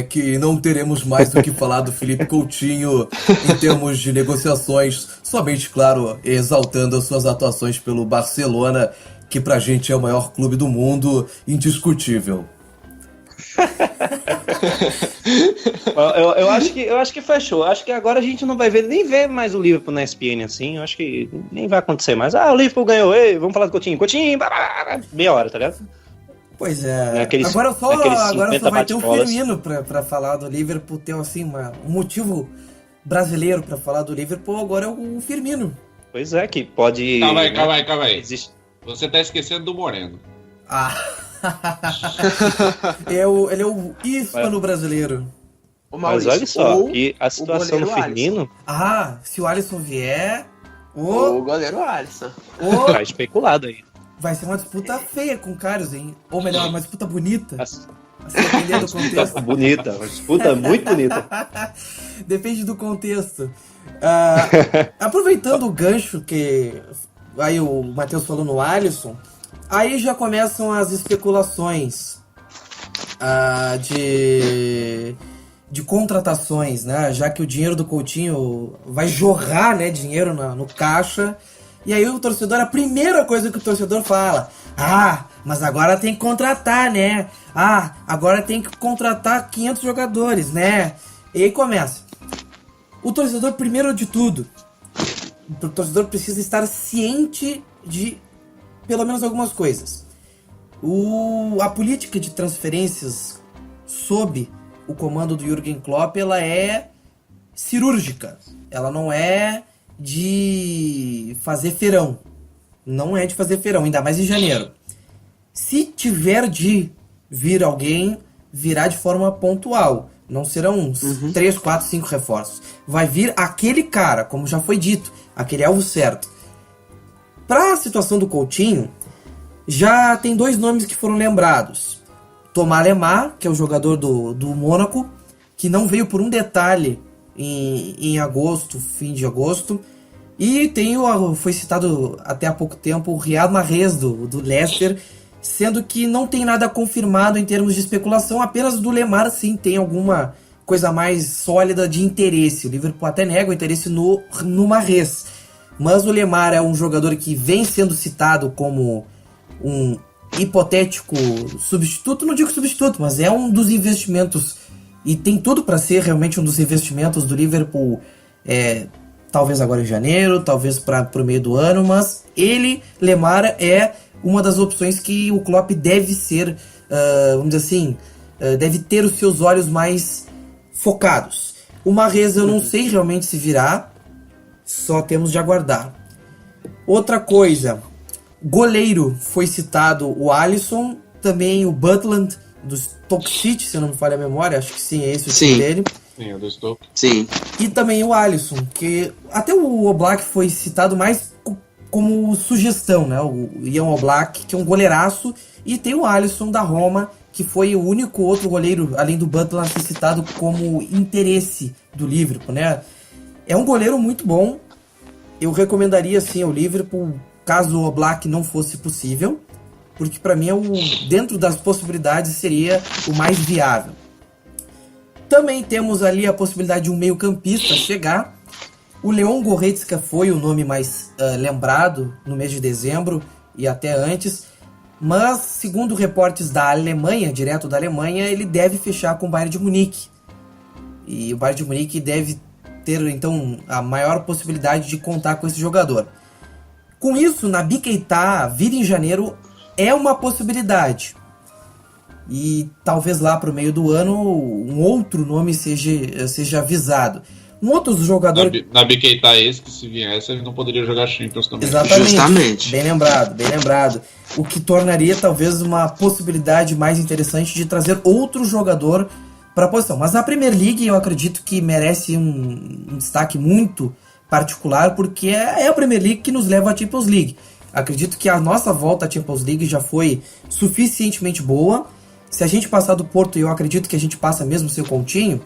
que não teremos mais do que falar do Felipe Coutinho em termos de negociações, somente, claro, exaltando as suas atuações pelo Barcelona, que pra gente é o maior clube do mundo, indiscutível. Eu acho que fechou. Acho que agora a gente não vai nem ver mais o Liverpool na ESPN assim. Eu acho que nem vai acontecer mais. O Liverpool ganhou, ei, vamos falar do Coutinho. Coutinho, meia hora, tá ligado? Pois é. Aqueles Agora só vai ter o bate-bolas. Firmino pra falar do Liverpool, ter assim, um motivo brasileiro pra falar do Liverpool, agora é o Firmino. Pois é, que pode... Calma aí. Existe. Você tá esquecendo do Moreno. Ah. Ele é o hispano brasileiro. Ô, Mas Maurício, olha só, ou que a situação do goleiro Firmino Ah, se o Alisson vier, o goleiro Alisson. tá especulado aí. vai ser uma disputa feia com o Karius, hein? Ou melhor, uma disputa bonita. A Assim, dependendo do contexto. bonita, uma disputa muito bonita. Depende do contexto. Aproveitando o gancho que aí o Matheus falou no Alisson, aí já começam as especulações de contratações, né? Já que o dinheiro do Coutinho vai jorrar, né, dinheiro no caixa. E aí o torcedor, a primeira coisa que o torcedor fala: mas agora tem que contratar, né? Agora tem que contratar 500 jogadores, né? E aí começa. O torcedor, primeiro de tudo, o torcedor precisa estar ciente de pelo menos algumas coisas. A política de transferências sob o comando do Jürgen Klopp, ela é cirúrgica. Ela não é de fazer feirão. Não é de fazer feirão, ainda mais em janeiro. Se tiver de vir alguém, virá de forma pontual. Não serão uns 3, 4, 5 reforços. Vai vir aquele cara, como já foi dito, aquele alvo certo. Para a situação do Coutinho, já tem 2 nomes que foram lembrados. Thomas Lemar, que é o jogador do Mônaco, que não veio por um detalhe em agosto, fim de agosto. E foi citado até há pouco tempo o Riyad Mahrez do Leicester, sendo que não tem nada confirmado em termos de especulação, apenas do Lemar sim tem alguma coisa mais sólida de interesse. O Liverpool até nega o interesse no Mahrez, mas o Lemar é um jogador que vem sendo citado como um hipotético substituto, não digo substituto, mas é um dos investimentos, e tem tudo para ser realmente um dos investimentos do Liverpool, talvez agora em janeiro, talvez para o meio do ano, mas Lemar é uma das opções que o Klopp deve ser, vamos dizer assim, deve ter os seus olhos mais focados. O Mahrez eu não sei realmente se virá, só temos de aguardar. Outra coisa, goleiro, foi citado o Alisson, também o Butland, do Stoke City, se eu não me falha a memória, acho que sim, é esse o time dele. Sim, eu estou. Sim. E também o Alisson, que até o Oblak foi citado mais como sugestão, né? O Ian Oblak, que é um goleiraço, e tem o Alisson da Roma, que foi o único outro goleiro, além do Butland, a ser citado como interesse do Liverpool, né? É um goleiro muito bom, eu recomendaria sim ao Liverpool, caso o Oblak não fosse possível, porque para mim dentro das possibilidades seria o mais viável. Também temos ali a possibilidade de um meio-campista chegar. O Leon Goretzka foi o nome mais lembrado no mês de dezembro e até antes, mas segundo reportes da Alemanha, direto da Alemanha, ele deve fechar com o Bayern de Munique. E o Bayern de Munique deve ter então a maior possibilidade de contar com esse jogador. Com isso, Naby Keita vir em janeiro é uma possibilidade. E talvez lá para o meio do ano um outro nome seja avisado. Um outro jogador... Naby Keita esse, que se viesse, ele não poderia jogar Champions também. Exatamente. Justamente. Bem lembrado. O que tornaria talvez uma possibilidade mais interessante de trazer outro jogador para a posição. Mas a Premier League eu acredito que merece um destaque muito particular, porque é a Premier League que nos leva à Champions League. Acredito que a nossa volta à Champions League já foi suficientemente boa. Se a gente passar do Porto, e eu acredito que a gente passa mesmo sem o Coutinho,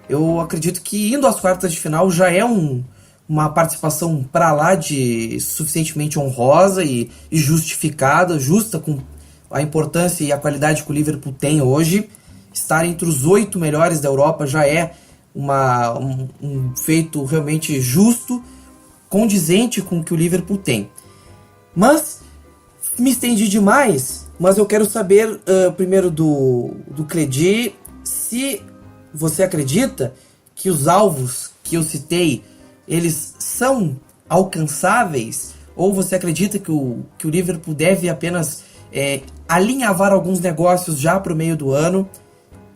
eu acredito que indo às quartas de final já é uma participação para lá de suficientemente honrosa e justificada, justa com a importância e a qualidade que o Liverpool tem hoje. Estar entre os 8 melhores da Europa já é um feito realmente justo, condizente com o que o Liverpool tem. Mas me estendi demais, mas eu quero saber primeiro do Cledi se você acredita que os alvos que eu citei, eles são alcançáveis, ou você acredita que o Liverpool deve apenas alinhavar alguns negócios já para o meio do ano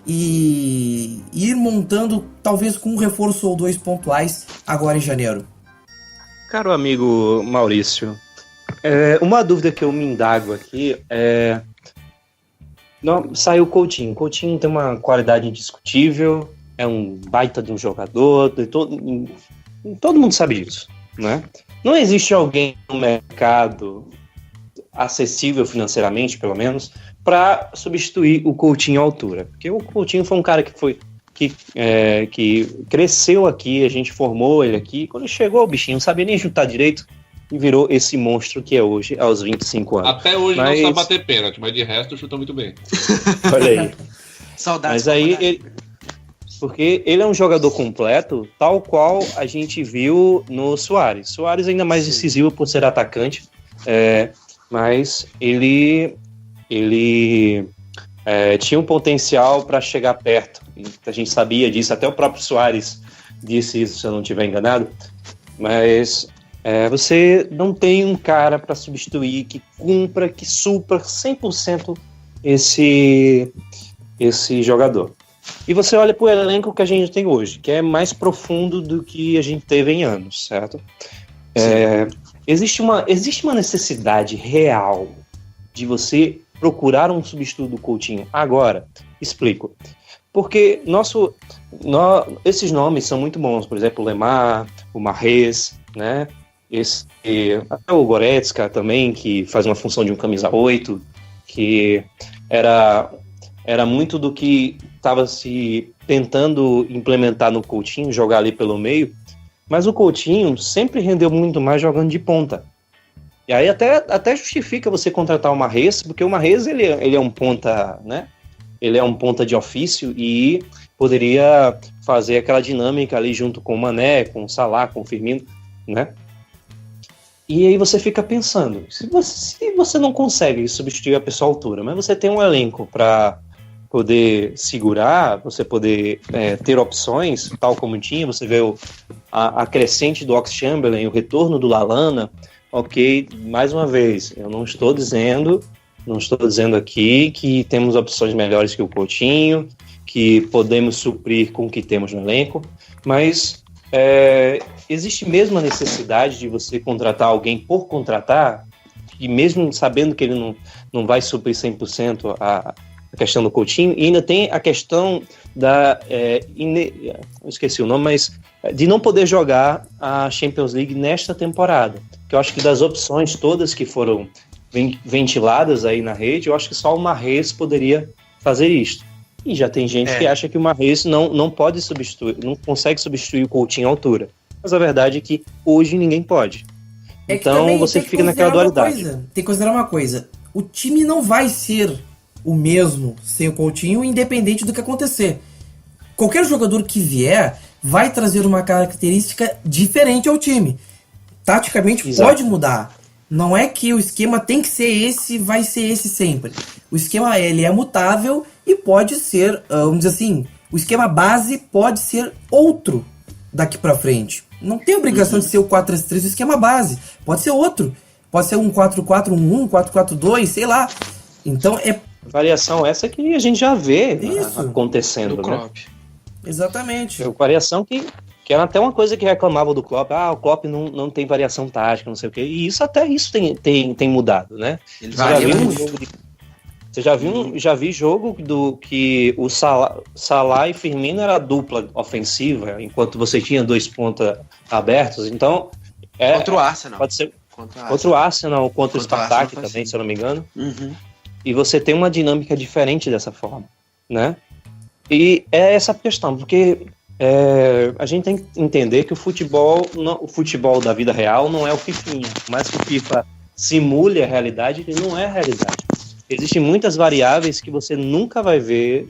e ir montando talvez com um reforço ou dois pontuais agora em janeiro? Caro amigo Maurício, uma dúvida que eu me indago aqui é... Saiu o Coutinho. O Coutinho tem uma qualidade indiscutível, é um baita de um jogador, todo mundo sabe disso, né? Não existe alguém no mercado acessível financeiramente, pelo menos, para substituir o Coutinho à altura. Porque o Coutinho foi um cara que cresceu aqui, a gente formou ele aqui. Quando chegou, o bichinho não sabia nem juntar direito e virou esse monstro que é hoje, aos 25 anos. Até hoje não sabe bater pênalti, mas de resto chuta muito bem. Olha aí. Saudades. Mas aí, porque ele é um jogador completo, tal qual a gente viu no Suárez. Suárez ainda mais decisivo por ser atacante, mas ele tinha um potencial para chegar perto. A gente sabia disso, até o próprio Suárez disse isso, se eu não estiver enganado. Mas você não tem um cara para substituir que cumpra, que supra 100% esse jogador. E você olha para o elenco que a gente tem hoje, que é mais profundo do que a gente teve em anos, certo? Existe uma necessidade real de você procurar um substituto do Coutinho agora? Explico. Porque esses nomes são muito bons, por exemplo, o Lemar, o Mahrez, né? Até o Goretzka também, que faz uma função de um camisa 8, que era muito do que estava se tentando implementar no Coutinho, jogar ali pelo meio, mas o Coutinho sempre rendeu muito mais jogando de ponta. E aí até justifica você contratar o Mahrez, porque o Mahrez ele é um ponta, né? Ele é um ponta de ofício e poderia fazer aquela dinâmica ali junto com o Mané, com o Salah, com o Firmino, né? E aí você fica pensando, se você não consegue substituir a pessoa à altura, mas você tem um elenco para poder segurar, você poder ter opções, tal como tinha, você vê a crescente do Oxlade-Chamberlain, o retorno do Lallana, ok, mais uma vez, eu não estou dizendo aqui que temos opções melhores que o Coutinho, que podemos suprir com o que temos no elenco, mas existe mesmo a necessidade de você contratar alguém por contratar, e mesmo sabendo que ele não vai suprir 100% a questão do Coutinho, e ainda tem a questão eu esqueci o nome, mas de não poder jogar a Champions League nesta temporada, que eu acho que das opções todas que foram ventiladas aí na rede, eu acho que só o Mahrez poderia fazer isto. E já tem gente que acha que o Mahrez não pode substituir, não consegue substituir o Coutinho à altura. Mas a verdade é que hoje ninguém pode. Então você fica naquela dualidade. Tem que considerar uma coisa: o time não vai ser o mesmo sem o Coutinho, independente do que acontecer. Qualquer jogador que vier vai trazer uma característica diferente ao time. Taticamente pode mudar. Não é que o esquema tem que ser esse, vai ser esse sempre. O esquema ele é mutável e pode ser, vamos dizer assim, o esquema base pode ser outro daqui pra frente. Não tem obrigação de ser o 4-3-3 o esquema base. Pode ser outro. Pode ser um 4-4-1-1, 4-4-2, sei lá. Então variação essa que a gente já vê acontecendo, né? Exatamente. Variação que era até uma coisa que reclamava do Klopp. O Klopp não tem variação tática, não sei o quê. E isso tem mudado, né? Você já viu jogo do que o Salah e Firmino era a dupla ofensiva, enquanto você tinha dois pontas abertos. Então contra o Arsenal. Pode ser contra o Arsenal, contra o Spartak também, se eu não me engano. E você tem uma dinâmica diferente dessa forma, né? E é essa a questão, porque a gente tem que entender que o futebol da vida real não é o fifinha. Mas que o FIFA simule a realidade, ele não é a realidade. Existem muitas variáveis que você nunca vai ver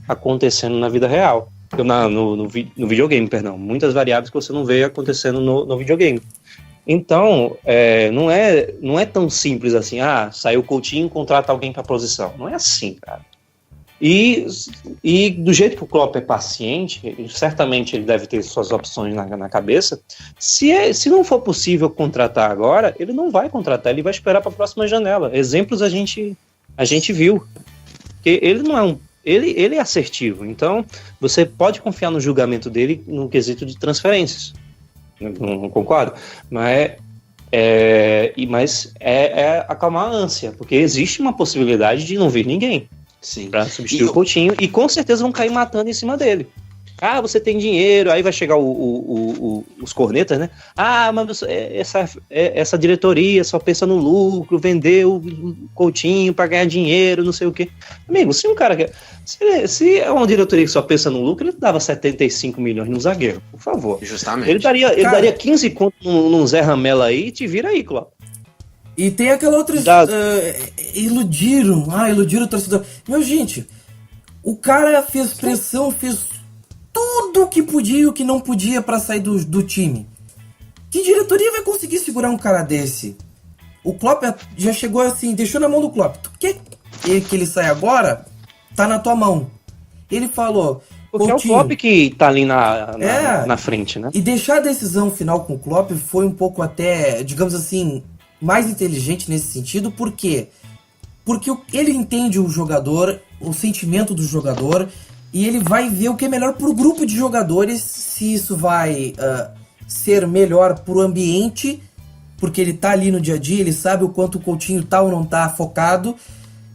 acontecendo na vida real. No videogame, perdão. Muitas variáveis que você não vê acontecendo no videogame. Então, não é tão simples assim, saiu o Coutinho, contrata alguém para a posição. Não é assim, cara. E do jeito que o Klopp é paciente, certamente ele deve ter suas opções na cabeça. Se não for possível contratar agora, ele não vai contratar, ele vai esperar para a próxima janela. Exemplos a gente viu. Porque ele não é ele é assertivo, então você pode confiar no julgamento dele no quesito de transferências. Não concordo? Mas acalmar a ânsia, porque existe uma possibilidade de não vir ninguém para substituir o Coutinho, e com certeza vão cair matando em cima dele. Ah, você tem dinheiro, aí vai chegar os cornetas, né? Ah, mas essa diretoria só pensa no lucro, vendeu o Coutinho para ganhar dinheiro, não sei o quê. Amigo, se um cara se é uma diretoria que só pensa no lucro, ele dava 75 milhões no zagueiro, por favor. Justamente. Ele daria 15 conto num Zé Ramela aí e te vira aí, Cláudio. E tem aquela outra... iludiram o torcedor. Meu, gente, o cara fez pressão, fez tudo o que podia e o que não podia pra sair do time. Que diretoria vai conseguir segurar um cara desse? O Klopp já chegou assim, deixou na mão do Klopp. Tu quer que ele saia agora? Tá na tua mão. Ele falou... Porque Coutinho, é o Klopp que tá ali na frente, né? E deixar a decisão final com o Klopp foi um pouco até, digamos assim, mais inteligente nesse sentido. Por quê? Porque ele entende o jogador, o sentimento do jogador, e ele vai ver o que é melhor pro grupo de jogadores, se isso vai ser melhor pro ambiente, porque ele tá ali no dia a dia, ele sabe o quanto o Coutinho tá ou não tá focado.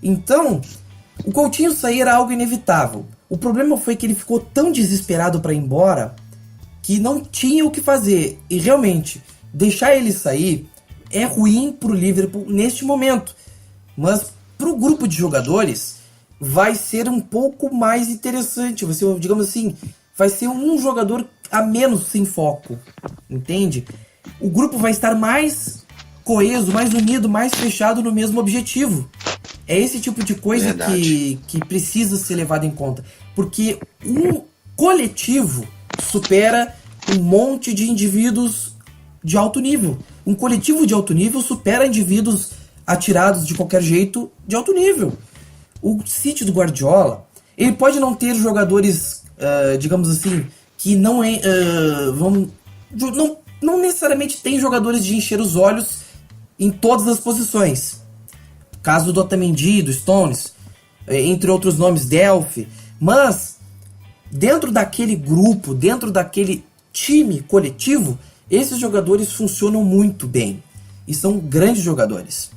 Então, o Coutinho sair era algo inevitável. O problema foi que ele ficou tão desesperado para ir embora que não tinha o que fazer. E realmente, deixar ele sair é ruim pro Liverpool neste momento. Mas pro grupo de jogadores vai ser um pouco mais interessante. Vai ser, digamos assim, vai ser um jogador a menos sem foco. Entende? O grupo vai estar mais coeso, mais unido, mais fechado no mesmo objetivo. É esse tipo de coisa que precisa ser levado em conta. Porque um coletivo supera um monte de indivíduos de alto nível. Um coletivo de alto nível supera indivíduos atirados de qualquer jeito de alto nível. O City do Guardiola, ele pode não ter jogadores, digamos assim, que não necessariamente tem jogadores de encher os olhos em todas as posições. Caso do Otamendi, do Stones, entre outros nomes, Delphi. Mas, dentro daquele grupo, dentro daquele time coletivo, esses jogadores funcionam muito bem. E são grandes jogadores.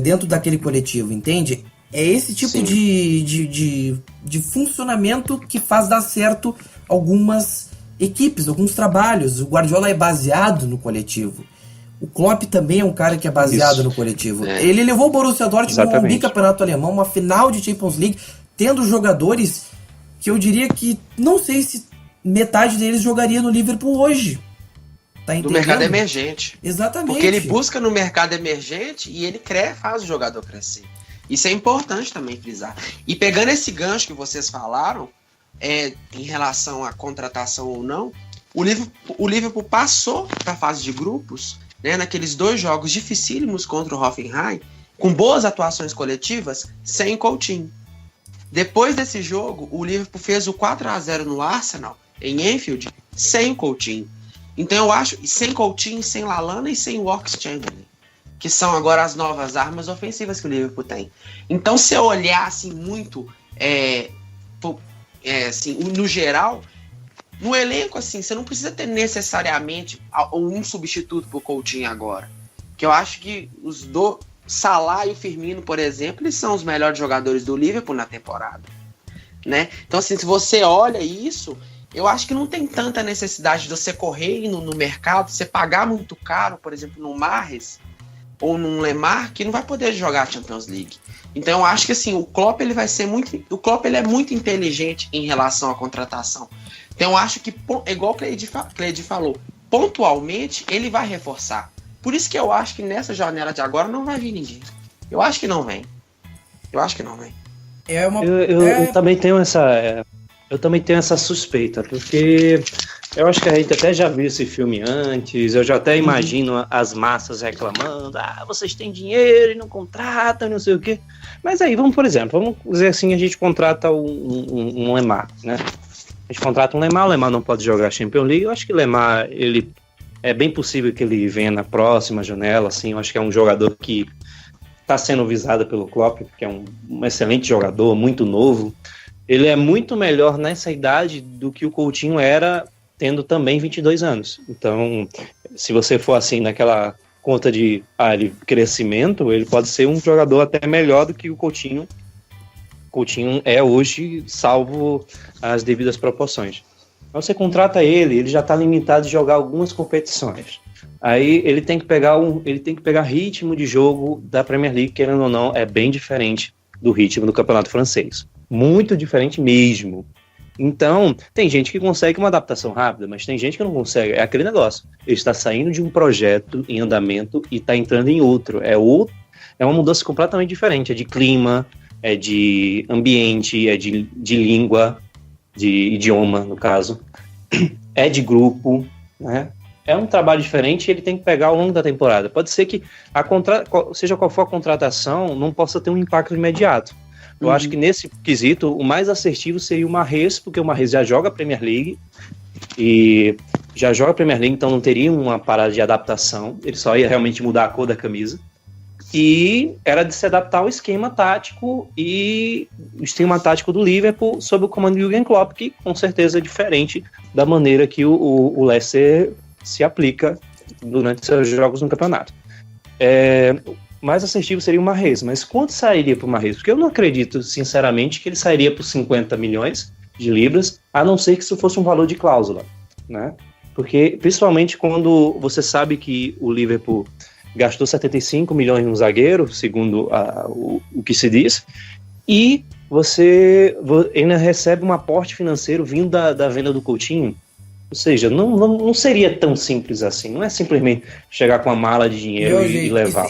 Dentro daquele coletivo, entende? É esse tipo de funcionamento que faz dar certo algumas equipes, alguns trabalhos. O Guardiola é baseado no coletivo. O Klopp também é um cara que é baseado no coletivo. Ele levou o Borussia Dortmund a um bicampeonato alemão, uma final de Champions League, tendo jogadores que eu diria que não sei se metade deles jogaria no Liverpool hoje. Tá entendendo? Do mercado emergente. Exatamente. Porque ele busca no mercado emergente e ele faz o jogador crescer. Isso é importante também frisar. E pegando esse gancho que vocês falaram, em relação à contratação ou não, o Liverpool passou para a fase de grupos, né, naqueles 2 jogos dificílimos contra o Hoffenheim, com boas atuações coletivas, sem Coutinho. Depois desse jogo, o Liverpool fez o 4-0 no Arsenal, em Anfield, sem o Coutinho. Então eu acho, sem Coutinho, sem Lallana e sem Oxlade-Chamberlain, que são agora as novas armas ofensivas que o Liverpool tem. Então, se eu olhar assim muito, assim, no geral, no elenco, assim, você não precisa ter necessariamente um substituto pro Coutinho agora. Que eu acho que Salah e o Firmino, por exemplo, eles são os melhores jogadores do Liverpool na temporada, né? Então, assim, se você olha isso, eu acho que não tem tanta necessidade de você correr no mercado, você pagar muito caro, por exemplo, no Mahrez ou num Lemar, que não vai poder jogar a Champions League. Então, eu acho que assim, o Klopp ele é muito inteligente em relação à contratação. Então, eu acho que, igual o Cleide falou, pontualmente ele vai reforçar. Por isso que eu acho que nessa janela de agora não vai vir ninguém. Eu acho que não vem. Eu também tenho essa Eu também tenho essa suspeita, porque eu acho que a gente até já viu esse filme antes, eu já até imagino as massas reclamando, vocês têm dinheiro e não contratam, não sei o quê. Mas aí, vamos dizer assim, a gente contrata um Lemar, né? A gente contrata um Lemar, o Lemar não pode jogar Champions League, eu acho que o Lemar, ele é bem possível que ele venha na próxima janela, assim, eu acho que é um jogador que está sendo visado pelo Klopp, porque é um excelente jogador, muito novo. Ele é muito melhor nessa idade do que o Coutinho era, tendo também 22 anos. Então, se você for assim, naquela conta de crescimento, ele pode ser um jogador até melhor do que o Coutinho. Coutinho é hoje, salvo as devidas proporções. Então, você contrata ele já está limitado de jogar algumas competições. Aí ele tem que pegar ritmo de jogo da Premier League, querendo ou não, é bem diferente do ritmo do Campeonato Francês. Muito diferente mesmo. Então, tem gente que consegue uma adaptação rápida, mas tem gente que não consegue. É aquele negócio. Ele está saindo de um projeto em andamento e está entrando em outro. É uma mudança completamente diferente. É de clima, é de ambiente, é de língua, de idioma, no caso. É de grupo, né? É um trabalho diferente e ele tem que pegar ao longo da temporada. Pode ser que, seja qual for a contratação, não possa ter um impacto imediato. Eu acho que nesse quesito, o mais assertivo seria o Mahrez, porque o Mahrez já joga a Premier League, então não teria uma parada de adaptação, ele só ia realmente mudar a cor da camisa, e era de se adaptar ao esquema tático e o esquema tático do Liverpool sob o comando de Jürgen Klopp, que com certeza é diferente da maneira que o Leicester se aplica durante seus jogos no campeonato. Mais assertivo seria o Mahrez, mas quanto sairia para o Mahrez? Porque eu não acredito, sinceramente, que ele sairia por 50 milhões de libras, a não ser que isso fosse um valor de cláusula, né? Porque, principalmente quando você sabe que o Liverpool gastou 75 milhões no zagueiro, segundo o que se diz, e você ainda recebe um aporte financeiro vindo da venda do Coutinho. Ou seja, não seria tão simples assim. Não é simplesmente chegar com uma mala de dinheiro e levar.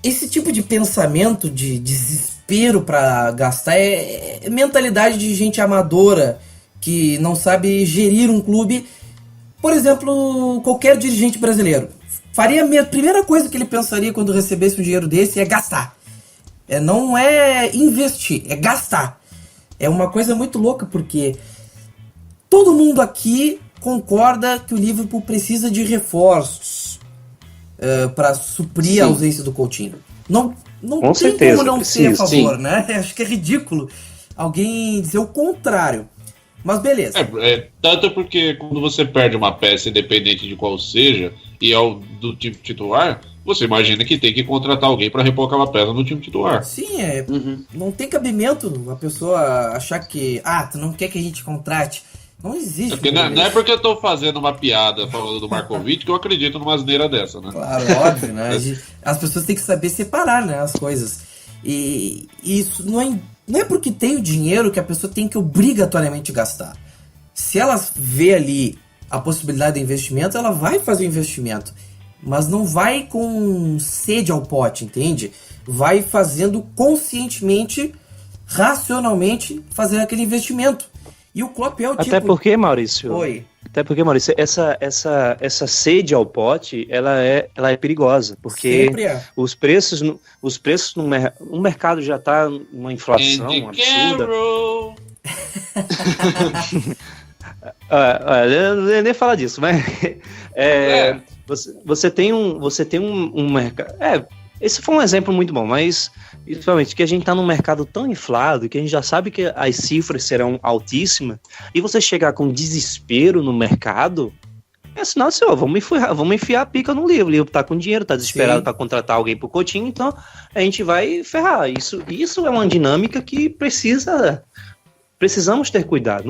Esse tipo de pensamento de desespero para gastar é mentalidade de gente amadora que não sabe gerir um clube. Por exemplo, qualquer dirigente brasileiro faria a primeira coisa que ele pensaria quando recebesse um dinheiro desse é gastar. Não é investir, é gastar. É uma coisa muito louca, porque todo mundo aqui concorda que o Liverpool precisa de reforços para suprir a ausência do Coutinho. Não tem certeza, como não precisa, ser a favor, sim. né? Acho que é ridículo alguém dizer o contrário. Mas beleza. Tanto porque quando você perde uma peça, independente de qual seja, e é o do time titular, você imagina que tem que contratar alguém para repor aquela peça no time titular. Sim, não tem cabimento a pessoa achar que tu não quer que a gente contrate. Não existe. Não é porque eu tô fazendo uma piada falando do Markovic que eu acredito numa asneira dessa, né? Claro, óbvio, né? As pessoas têm que saber separar, né, as coisas. E isso não é porque tem o dinheiro que a pessoa tem que obrigatoriamente gastar. Se ela vê ali a possibilidade de investimento, ela vai fazer o investimento. Mas não vai com sede ao pote, entende? Vai fazendo conscientemente, racionalmente, fazer aquele investimento. E o Klopp é o tipo... Até porque, Maurício, Oi. essa sede ao pote, ela é perigosa, porque Sempre é. os preços no mercado já está numa inflação absurda. Eu não ia nem falar disso, mas você tem um mercado. Esse foi um exemplo muito bom, mas principalmente que a gente está num mercado tão inflado que a gente já sabe que as cifras serão altíssimas, e você chegar com desespero no mercado é sinal assim, vamos enfiar a pica no livro. O livro tá com dinheiro, tá desesperado para contratar alguém pro Coutinho, então a gente vai ferrar. Isso é uma dinâmica que precisamos ter cuidado.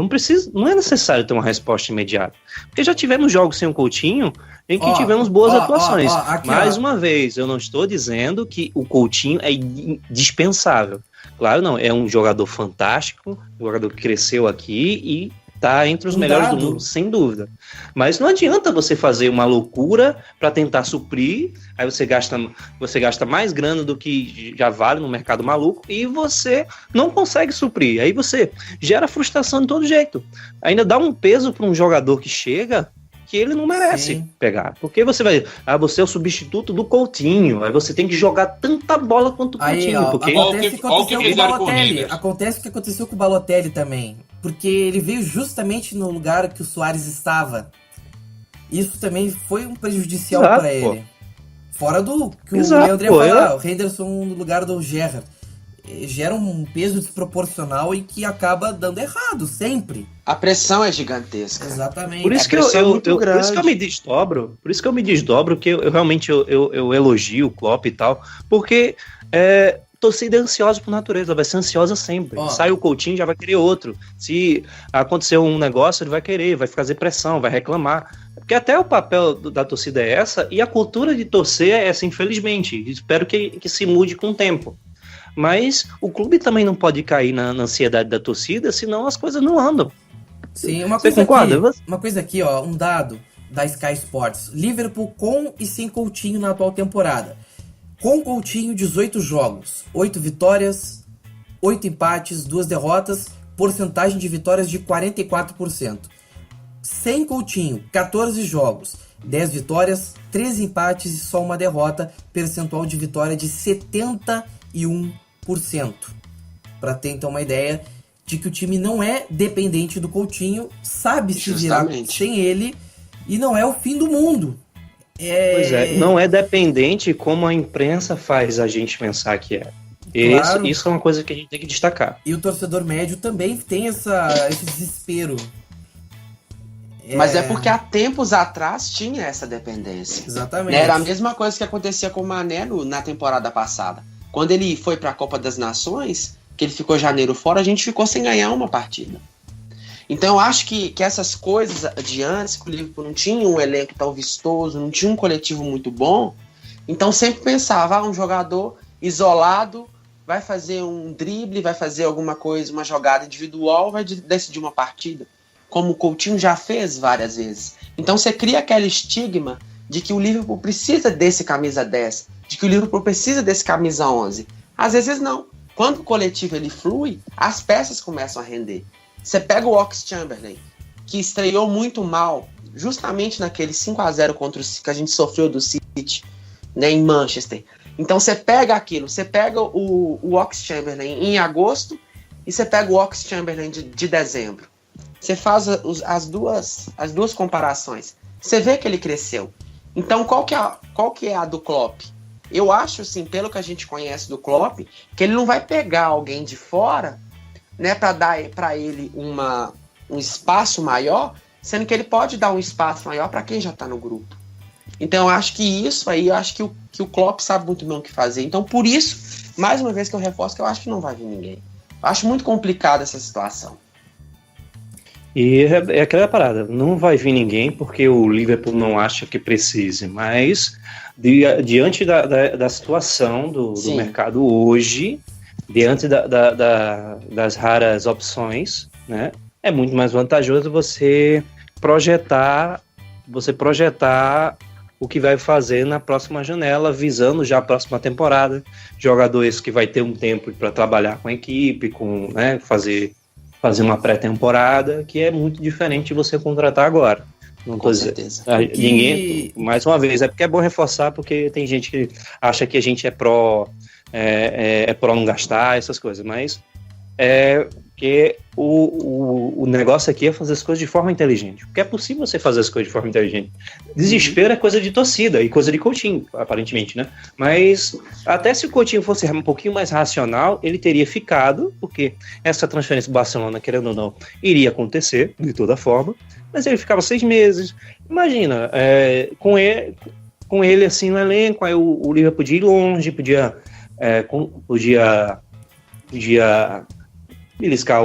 Não é necessário ter uma resposta imediata. Porque já tivemos jogos sem o Coutinho em que tivemos boas atuações. Mais uma vez, eu não estou dizendo que o Coutinho é indispensável. Claro, não. É um jogador fantástico, um jogador que cresceu aqui e Tá entre os Um melhores dado. do mundo, sem dúvida. Mas não adianta você fazer uma loucura para tentar suprir, aí você gasta mais grana do que já vale no mercado maluco e você não consegue suprir. Aí você gera frustração de todo jeito. Ainda dá um peso para um jogador que chega que ele não merece Sim. pegar. Porque você você é o substituto do Coutinho, aí você tem que jogar tanta bola quanto o Aí, Coutinho. ó, porque acontece o que Olha o aconteceu que com o fizeram com o Balotelli. Reinders. Acontece o que aconteceu com o Balotelli também. Porque ele veio justamente no lugar que o Suárez estava. Isso também foi um prejudicial Exato, para pô. ele. Fora do que Exato, o Leandro ia pô, falar, o Henderson no lugar do Gerrard. Gera um peso desproporcional e que acaba dando errado, sempre. A pressão é gigantesca. Exatamente. Por isso que pressão é muito por isso que eu grande. me desdobro, que eu realmente eu elogio o Klopp e tal, porque torcida é ansiosa por natureza, vai ser ansiosa sempre. Ó. Sai o Coutinho, já vai querer outro. Se acontecer um negócio, ele vai querer, vai fazer pressão, vai reclamar. Porque até o papel da torcida é essa, e a cultura de torcer é essa, infelizmente. Espero que se mude com o tempo. Mas o clube também não pode cair na ansiedade da torcida, senão as coisas não andam. Sim, uma Você coisa concorda? aqui, uma coisa aqui, ó, um dado da Sky Sports. Liverpool com e sem Coutinho na atual temporada. Com Coutinho, 18 jogos, 8 vitórias, 8 empates, 2 derrotas, porcentagem de vitórias de 44%. Sem Coutinho, 14 jogos, 10 vitórias, 13 empates e só uma derrota, percentual de vitória de 71%. Para ter então uma ideia de que o time não é dependente do Coutinho, sabe se virar Justamente. sem ele e não é o fim do mundo. Pois é, não é dependente como a imprensa faz a gente pensar que é. Claro. Isso é uma coisa que a gente tem que destacar. E o torcedor médio também tem esse desespero. Mas é porque há tempos atrás tinha essa dependência. Exatamente. Era a mesma coisa que acontecia com o Mané na temporada passada. Quando ele foi para a Copa das Nações, que ele ficou janeiro fora, a gente ficou sem ganhar uma partida. Então eu acho que essas coisas de antes, que o Liverpool não tinha um elenco tão vistoso, não tinha um coletivo muito bom, então sempre pensava, um jogador isolado vai fazer um drible, vai fazer alguma coisa, uma jogada individual, vai decidir uma partida, como o Coutinho já fez várias vezes. Então você cria aquele estigma de que o Liverpool precisa desse camisa 10, de que o Liverpool precisa desse camisa 11. Às vezes não. Quando o coletivo ele flui, as peças começam a render. Você pega o Oxlade-Chamberlain, que estreou muito mal, justamente naquele 5-0 contra o que a gente sofreu do City, né, em Manchester. Então você pega aquilo, você pega o Oxlade-Chamberlain em agosto e você pega o Oxlade-Chamberlain de dezembro. Você faz as duas comparações. Você vê que ele cresceu. Então qual que é a do Klopp? Eu acho, assim, pelo que a gente conhece do Klopp, que ele não vai pegar alguém de fora, né, para dar para ele um espaço maior, sendo que ele pode dar um espaço maior para quem já está no grupo. Então eu acho que isso aí, eu acho que o Klopp sabe muito bem o que fazer. Então por isso, mais uma vez que eu reforço que eu acho que não vai vir ninguém. Eu acho muito complicada essa situação. E é aquela parada, não vai vir ninguém porque o Liverpool não acha que precise, mas diante da situação do mercado hoje, diante das raras opções, né, é muito mais vantajoso você projetar o que vai fazer na próxima janela, visando já a próxima temporada, jogadores que vai ter um tempo para trabalhar com a equipe, né, fazer uma pré-temporada, que é muito diferente de você contratar agora. Não Com tô certeza. Ninguém, mais uma vez, é porque é bom reforçar, porque tem gente que acha que a gente é pró não gastar, essas coisas, mas que o negócio aqui é fazer as coisas de forma inteligente, porque é possível você fazer as coisas de forma inteligente. Desespero é coisa de torcida e coisa de Coutinho, aparentemente, né? Mas até se o Coutinho fosse um pouquinho mais racional, ele teria ficado, porque essa transferência do Barcelona, querendo ou não, iria acontecer de toda forma, mas ele ficava 6 meses. Imagina, com ele assim no elenco, aí o Liverpool podia ir longe, podia beliscar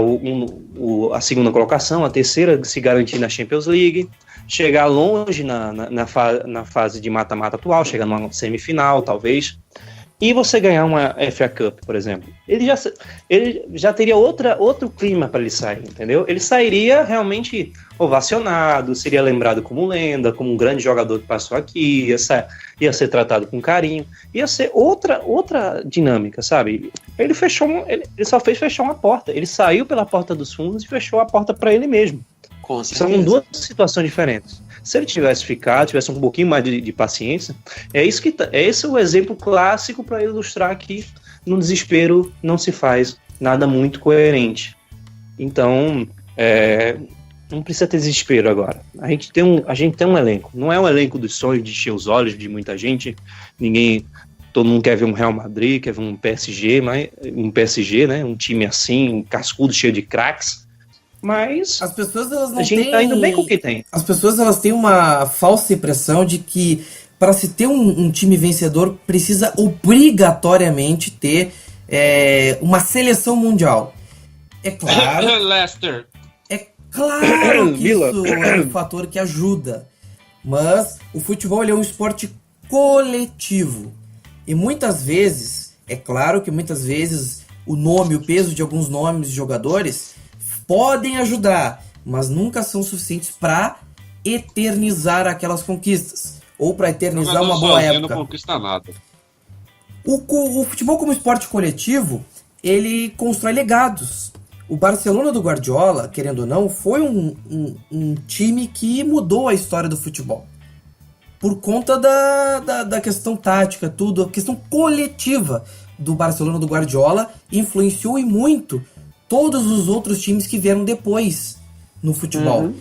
a segunda colocação, a terceira, se garantir na Champions League, chegar longe na fase de mata-mata atual, chegar numa semifinal, talvez. e você ganhar uma FA Cup, por exemplo, ele já teria outro clima para ele sair, entendeu? Ele sairia realmente ovacionado, seria lembrado como lenda, como um grande jogador que passou aqui, ia ser tratado com carinho, ia ser outra dinâmica, sabe? Ele só fez fechar uma porta, ele saiu pela porta dos fundos e fechou a porta para ele mesmo. Com certeza. São duas situações diferentes. Se ele tivesse ficado, tivesse um pouquinho mais de paciência, esse é o exemplo clássico para ilustrar que no desespero não se faz nada muito coerente. Então, não precisa ter desespero agora. A gente tem um elenco. Não é um elenco dos sonhos de encher os olhos de muita gente. Todo mundo quer ver um Real Madrid, quer ver um PSG, né? Um time assim, um cascudo cheio de craques. Mas as pessoas, elas não a gente tá indo bem com o que tem. As pessoas, elas têm uma falsa impressão de que para se ter um time vencedor precisa obrigatoriamente ter uma seleção mundial. É claro. Leicester. É claro que isso é um fator que ajuda. Mas o futebol ele é um esporte coletivo. E muitas vezes, é claro que muitas vezes o peso de alguns nomes de jogadores podem ajudar, mas nunca são suficientes para eternizar aquelas conquistas ou para eternizar uma boa época. Não conquista nada. O futebol como esporte coletivo, ele constrói legados. O Barcelona do Guardiola, querendo ou não, foi um time que mudou a história do futebol. Por conta da questão tática, tudo, a questão coletiva do Barcelona do Guardiola influenciou e muito todos os outros times que vieram depois no futebol. Uhum.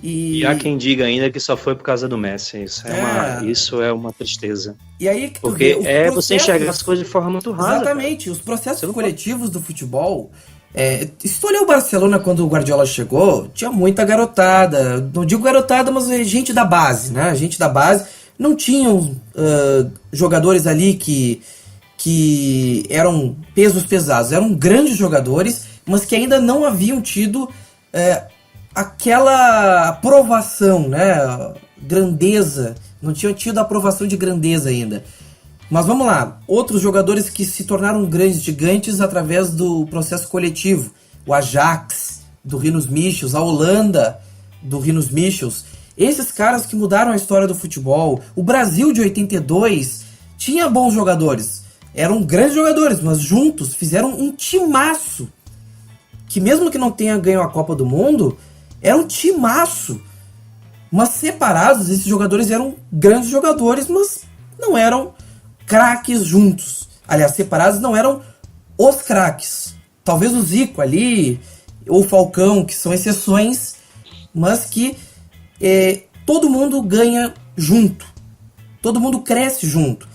E há quem diga ainda que só foi por causa do Messi. Isso é uma tristeza. E aí que porque você enxerga as coisas de forma muito rasa. Exatamente. Cara. Os processos coletivos do futebol... se tu olhar o Barcelona quando o Guardiola chegou, tinha muita garotada. Não digo garotada, mas gente da base, né? Gente da base. Não tinham jogadores ali que eram pesos pesados. Eram grandes jogadores, mas que ainda não haviam tido aquela aprovação, né? Grandeza. Não tinham tido a aprovação de grandeza ainda. Mas vamos lá. Outros jogadores que se tornaram grandes gigantes através do processo coletivo. O Ajax, do Rinus Michels. A Holanda, do Rinus Michels. Esses caras que mudaram a história do futebol. O Brasil de 82 tinha bons jogadores. Eram grandes jogadores, mas juntos fizeram um timaço. Que mesmo que não tenha ganho a Copa do Mundo, era um timaço. Mas separados, esses jogadores eram grandes jogadores, mas não eram craques juntos. Aliás, separados não eram os craques. Talvez o Zico ali, ou o Falcão, que são exceções, mas que todo mundo ganha junto. Todo mundo cresce junto.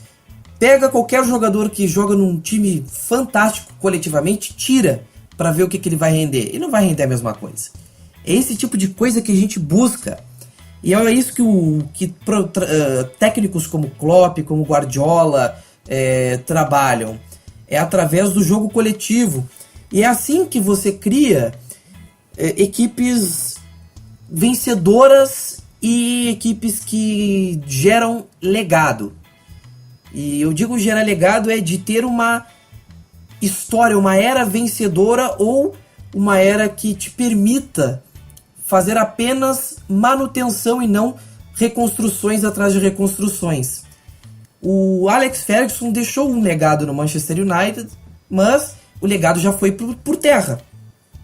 Pega qualquer jogador que joga num time fantástico coletivamente, tira para ver o que ele vai render. E não vai render a mesma coisa. É esse tipo de coisa que a gente busca. E é isso que técnicos como Klopp, como Guardiola trabalham. É através do jogo coletivo. E é assim que você cria equipes vencedoras e equipes que geram legado. E eu digo gerar legado é de ter uma história, uma era vencedora ou uma era que te permita fazer apenas manutenção e não reconstruções atrás de reconstruções. O Alex Ferguson deixou um legado no Manchester United, mas o legado já foi por terra.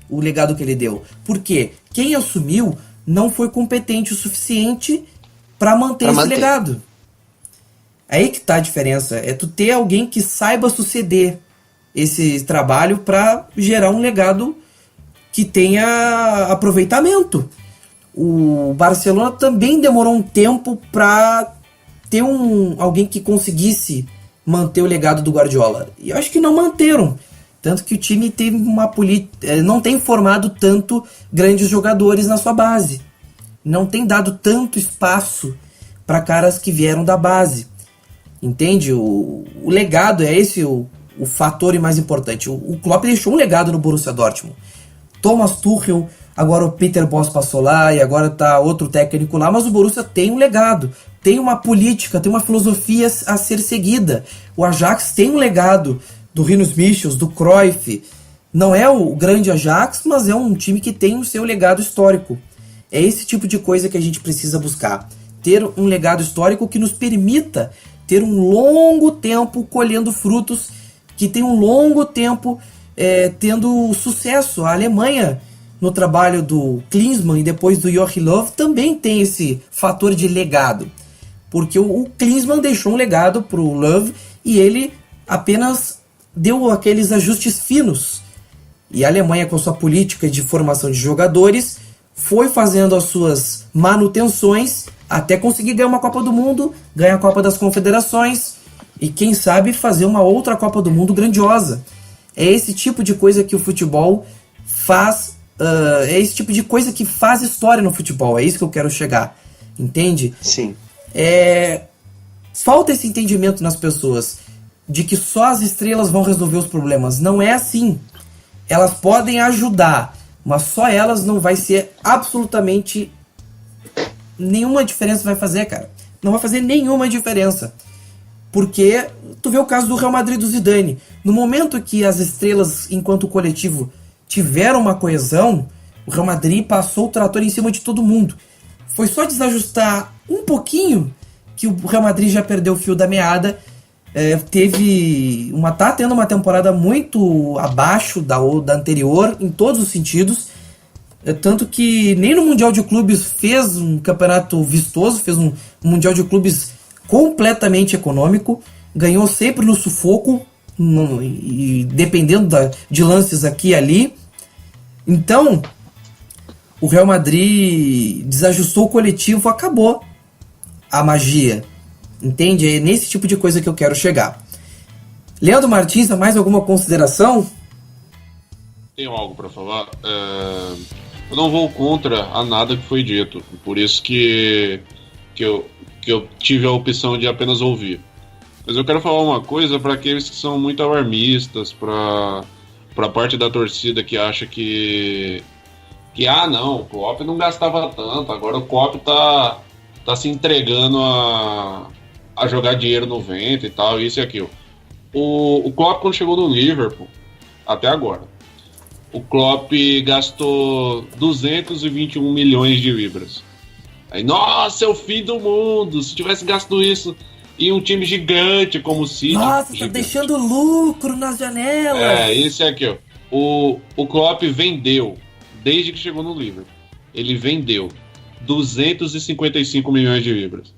O legado que ele deu. Por quê? Quem assumiu não foi competente o suficiente para manter esse legado. Aí que tá a diferença. É tu ter alguém que saiba suceder esse trabalho para gerar um legado que tenha aproveitamento. O Barcelona também demorou um tempo para ter alguém que conseguisse manter o legado do Guardiola. E eu acho que não manteram. Tanto que o time teve não tem formado tanto grandes jogadores na sua base. Não tem dado tanto espaço para caras que vieram da base. Entende? O legado é esse o fator mais importante. O Klopp deixou um legado no Borussia Dortmund. Thomas Tuchel, agora o Peter Bosz passou lá e agora tá outro técnico lá, mas o Borussia tem um legado, tem uma política, tem uma filosofia a ser seguida. O Ajax tem um legado do Rinus Michels, do Cruyff. Não é o grande Ajax, mas é um time que tem o seu legado histórico. É esse tipo de coisa que a gente precisa buscar. Ter um legado histórico que nos permita ter um longo tempo colhendo frutos, que tem um longo tempo tendo sucesso. A Alemanha, no trabalho do Klinsmann e depois do Joachim Löw, também tem esse fator de legado. Porque o Klinsmann deixou um legado para o Löw e ele apenas deu aqueles ajustes finos. E a Alemanha, com sua política de formação de jogadores, foi fazendo as suas manutenções até conseguir ganhar uma Copa do Mundo, ganhar a Copa das Confederações e, quem sabe, fazer uma outra Copa do Mundo grandiosa. É esse tipo de coisa que o futebol faz, é esse tipo de coisa que faz história no futebol, é isso que eu quero chegar, entende? Sim. Falta esse entendimento nas pessoas de que só as estrelas vão resolver os problemas. Não é assim. Elas podem ajudar, mas só elas não vai ser absolutamente nenhuma diferença vai fazer, cara. Não vai fazer nenhuma diferença. Porque tu vê o caso do Real Madrid do Zidane. No momento que as estrelas, enquanto coletivo, tiveram uma coesão, o Real Madrid passou o trator em cima de todo mundo. Foi só desajustar um pouquinho que o Real Madrid já perdeu o fio da meada. Tá tendo uma temporada muito abaixo da anterior, em todos os sentidos. Tanto que nem no Mundial de Clubes fez um campeonato vistoso, fez um Mundial de Clubes completamente econômico, ganhou sempre no sufoco, e dependendo de lances aqui e ali. Então, o Real Madrid desajustou o coletivo, acabou a magia. Entende? É nesse tipo de coisa que eu quero chegar. Leandro Martins, mais alguma consideração? Tenho algo para falar. Eu não vou contra a nada que foi dito. Por isso que eu tive a opção de apenas ouvir. Mas eu quero falar uma coisa para aqueles que são muito alarmistas, para a parte da torcida que acha que não, o Klopp não gastava tanto, agora o Klopp tá se entregando a jogar dinheiro no vento e tal, isso e aquilo. O Klopp, quando chegou no Liverpool, até agora, o Klopp gastou 221 milhões de libras. Aí, nossa, é o fim do mundo, se tivesse gasto isso em um time gigante como o City... Nossa, gigante. tá deixando lucro nas janelas. Isso e aquilo. O Klopp vendeu, desde que chegou no Liverpool, ele vendeu 255 milhões de libras.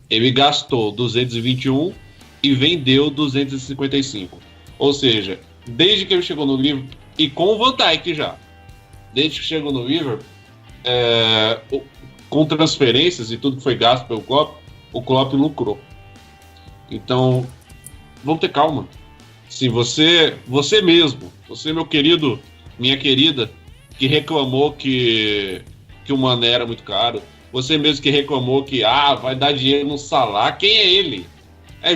Ele gastou 221 e vendeu 255. Ou seja, desde que ele chegou no Liverpool, e com o Van Dijk já, desde que chegou no Liverpool, com transferências e tudo que foi gasto pelo Klopp, o Klopp lucrou. Então, vamos ter calma. Se você mesmo, você meu querido, minha querida, que reclamou que o Mané era muito caro, você mesmo que reclamou que vai dar dinheiro no Salah, quem é ele?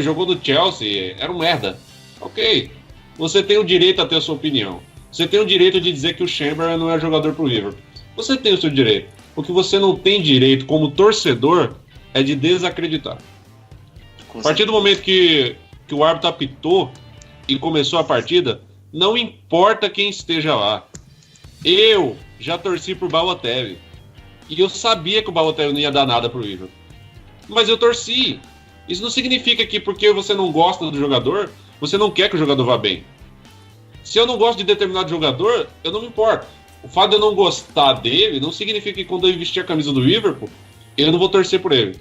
Jogou no Chelsea, era um merda. Ok, você tem o direito a ter a sua opinião. Você tem o direito de dizer que o Chamberlain não é jogador pro Liverpool. Você tem o seu direito. O que você não tem direito como torcedor é de desacreditar. A partir do momento que o árbitro apitou e começou a partida, não importa quem esteja lá. Eu já torci por Balotelli. E eu sabia que o Balotelli não ia dar nada pro Liverpool. Mas eu torci. Isso não significa que porque você não gosta do jogador, você não quer que o jogador vá bem. Se eu não gosto de determinado jogador, eu não me importo. O fato de eu não gostar dele não significa que quando eu vestir a camisa do Liverpool, eu não vou torcer por ele.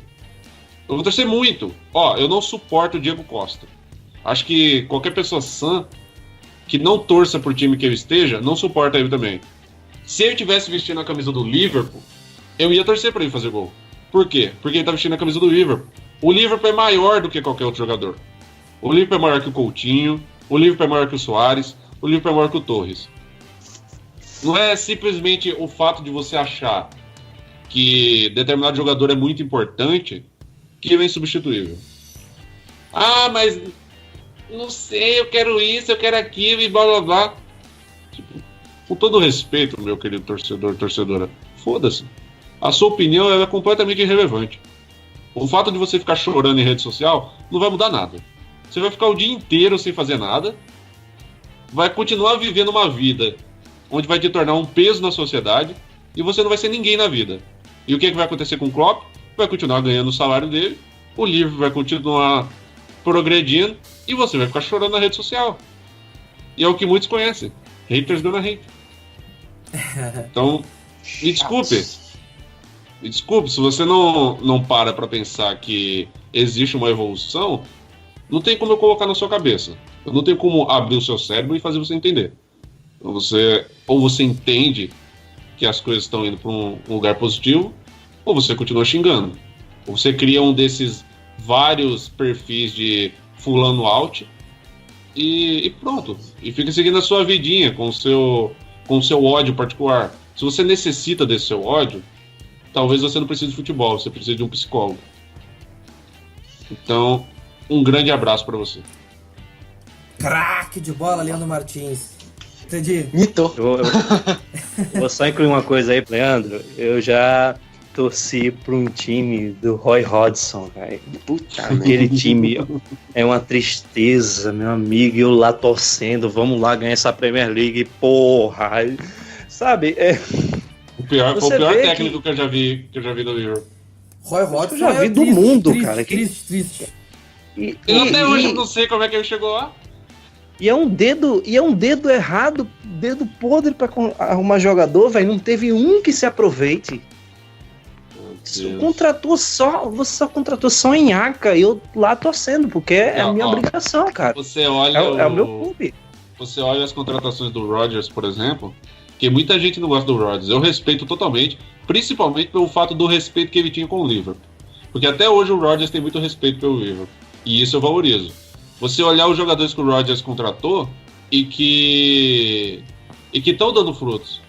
Eu vou torcer muito. Eu não suporto o Diego Costa. Acho que qualquer pessoa sã que não torça por time que ele esteja, não suporta ele também. Se eu tivesse vestindo a camisa do Liverpool, eu ia torcer para ele fazer gol. Por quê? Porque ele tá vestindo a camisa do Liverpool. O Liverpool é maior do que qualquer outro jogador. O Liverpool é maior que o Coutinho, o Liverpool é maior que o Suárez, o Liverpool é maior que o Torres. Não é simplesmente o fato de você achar que determinado jogador é muito importante que ele é insubstituível. Mas não sei, eu quero isso, eu quero aquilo e blá blá blá. Com todo respeito, meu querido torcedor, torcedora, foda-se. A sua opinião ela é completamente irrelevante. O fato de você ficar chorando em rede social não vai mudar nada. Você vai ficar o dia inteiro sem fazer nada, vai continuar vivendo uma vida onde vai te tornar um peso na sociedade e você não vai ser ninguém na vida. E o que vai acontecer com o Klopp? Vai continuar ganhando o salário dele, o livro vai continuar progredindo e você vai ficar chorando na rede social. E é o que muitos conhecem. Haters dando hate. Então, me desculpe. Me desculpe, se você não para pra pensar que existe uma evolução, não tem como eu colocar na sua cabeça. Eu não tenho como abrir o seu cérebro e fazer você entender. Ou você entende que as coisas estão indo para um lugar positivo, ou você continua xingando. Ou você cria um desses vários perfis de fulano out e pronto. E fica seguindo a sua vidinha com o seu ódio particular. Se você necessita desse seu ódio, talvez você não precise de futebol, você precisa de um psicólogo. Então, um grande abraço para você. Craque de bola, Leandro Martins. Entendi. Mitou. Eu vou só incluir uma coisa aí, Leandro. Eu já torci para um time do Roy Hodgson, velho. Puta Aquele time é uma tristeza, meu amigo. Eu lá torcendo, vamos lá ganhar essa Premier League, porra. Sabe? Foi o pior Você técnico que eu já vi no livro. Roy Hodgson eu já vi do triste, mundo, triste, cara. Triste. Eu até hoje não sei como é que ele chegou lá. E é um dedo errado, dedo podre pra arrumar jogador, velho. Não teve um que se aproveite. Você só contratou só em Aca, e eu lá torcendo, porque é a minha obrigação, cara. Você olha é o meu clube. Você olha as contratações do Rodgers, por exemplo, que muita gente não gosta do Rodgers. Eu respeito totalmente, principalmente pelo fato do respeito que ele tinha com o Liverpool. Porque até hoje o Rodgers tem muito respeito pelo Liverpool. E isso eu valorizo. Você olhar os jogadores que o Rodgers contratou e que estão dando frutos.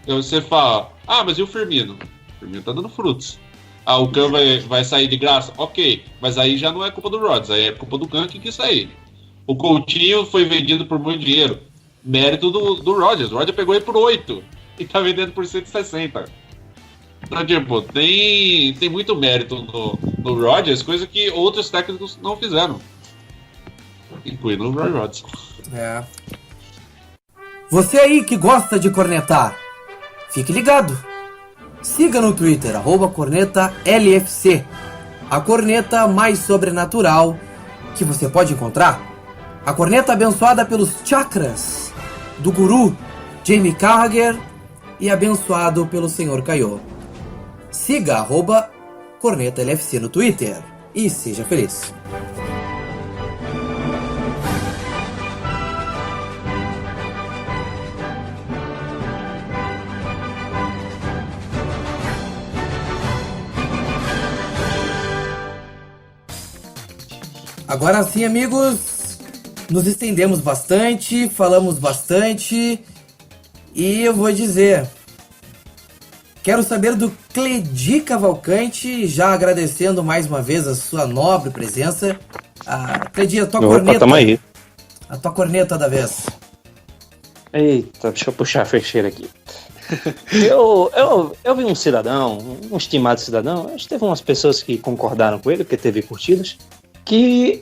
Então você fala, mas e o Firmino? O Firmino tá dando frutos. O Khan vai sair de graça? Ok, mas aí já não é culpa do Rodgers, aí é culpa do Khan que quis sair. O Coutinho foi vendido por muito dinheiro. Mérito do Rodgers. O Rodgers pegou ele por 8 e tá vendendo por 160. Então, tipo, tem muito mérito no Rodgers, coisa que outros técnicos não fizeram. Incluindo o Roy Hodgson. É. Você aí que gosta de cornetar, fique ligado. Siga no Twitter, @cornetalfc. A corneta mais sobrenatural que você pode encontrar. A corneta abençoada pelos chakras do guru Jamie Carragher e abençoado pelo Senhor Kaiô. Siga @cornetalfc no Twitter e seja feliz. Agora sim, amigos, nos estendemos bastante, falamos bastante e eu vou dizer, quero saber do Cledi Cavalcante, já agradecendo mais uma vez a sua nobre presença. Cledi, a tua corneta. Tamo aí. A tua corneta da vez. Eita, deixa eu puxar a fecheira aqui. Eu vi um cidadão, um estimado cidadão, acho que teve umas pessoas que concordaram com ele, porque teve curtidas, que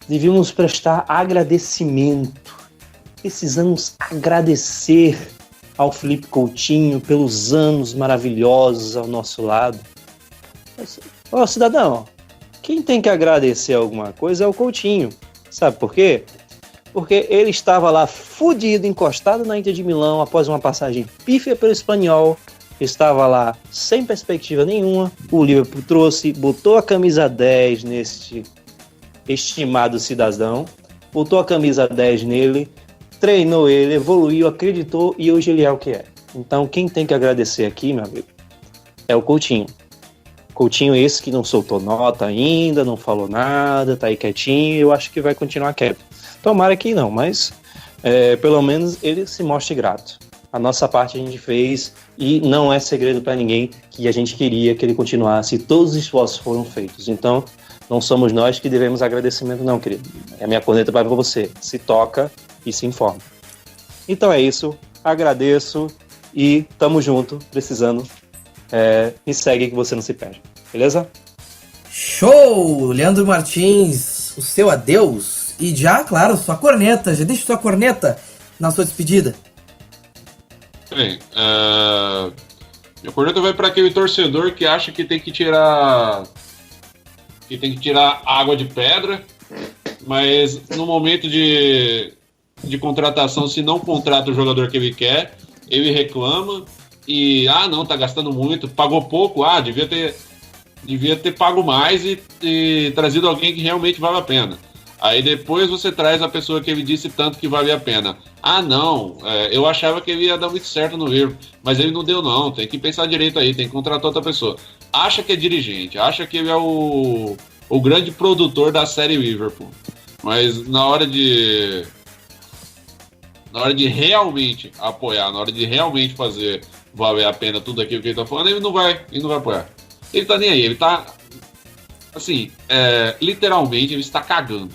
devíamos prestar agradecimento. Precisamos agradecer ao Felipe Coutinho pelos anos maravilhosos ao nosso lado. Ó, cidadão, quem tem que agradecer alguma coisa é o Coutinho. Sabe por quê? Porque ele estava lá fudido, encostado na Inter de Milão após uma passagem pífia pelo Espanhol. Estava lá sem perspectiva nenhuma. O Liverpool trouxe, botou a camisa 10 neste estimado cidadão, botou a camisa 10 nele, treinou ele, evoluiu, acreditou e hoje ele é o que é. Então quem tem que agradecer aqui, meu amigo, é o Coutinho. Coutinho esse que não soltou nota ainda, não falou nada, tá aí quietinho, eu acho que vai continuar quieto. Tomara que não, mas pelo menos ele se mostre grato. A nossa parte a gente fez e não é segredo para ninguém que a gente queria que ele continuasse e todos os esforços foram feitos. Então, não somos nós que devemos agradecimento não, querido. É a minha corneta para você. Se toca e se informa. Então é isso. Agradeço e tamo junto, precisando. Me segue que você não se perde. Beleza? Show! Leandro Martins, o seu adeus. E já, claro, sua corneta. Já deixa sua corneta na sua despedida. Bem, minha corneta vai para aquele torcedor que acha que tem que tirar água de pedra, mas no momento de contratação, se não contrata o jogador que ele quer, ele reclama e não, tá gastando muito, pagou pouco, devia ter pago mais e trazido alguém que realmente vale a pena. Aí depois você traz a pessoa que ele disse tanto que vale a pena. Não, eu achava que ele ia dar muito certo no Liverpool, mas ele não deu não, tem que pensar direito aí, tem que contratar outra pessoa. Acha que é dirigente, acha que ele é o grande produtor da série Liverpool, mas na hora de realmente apoiar, na hora de realmente fazer valer a pena tudo aquilo que ele tá falando, ele não vai apoiar. Ele tá nem aí, ele tá, assim, literalmente ele está cagando.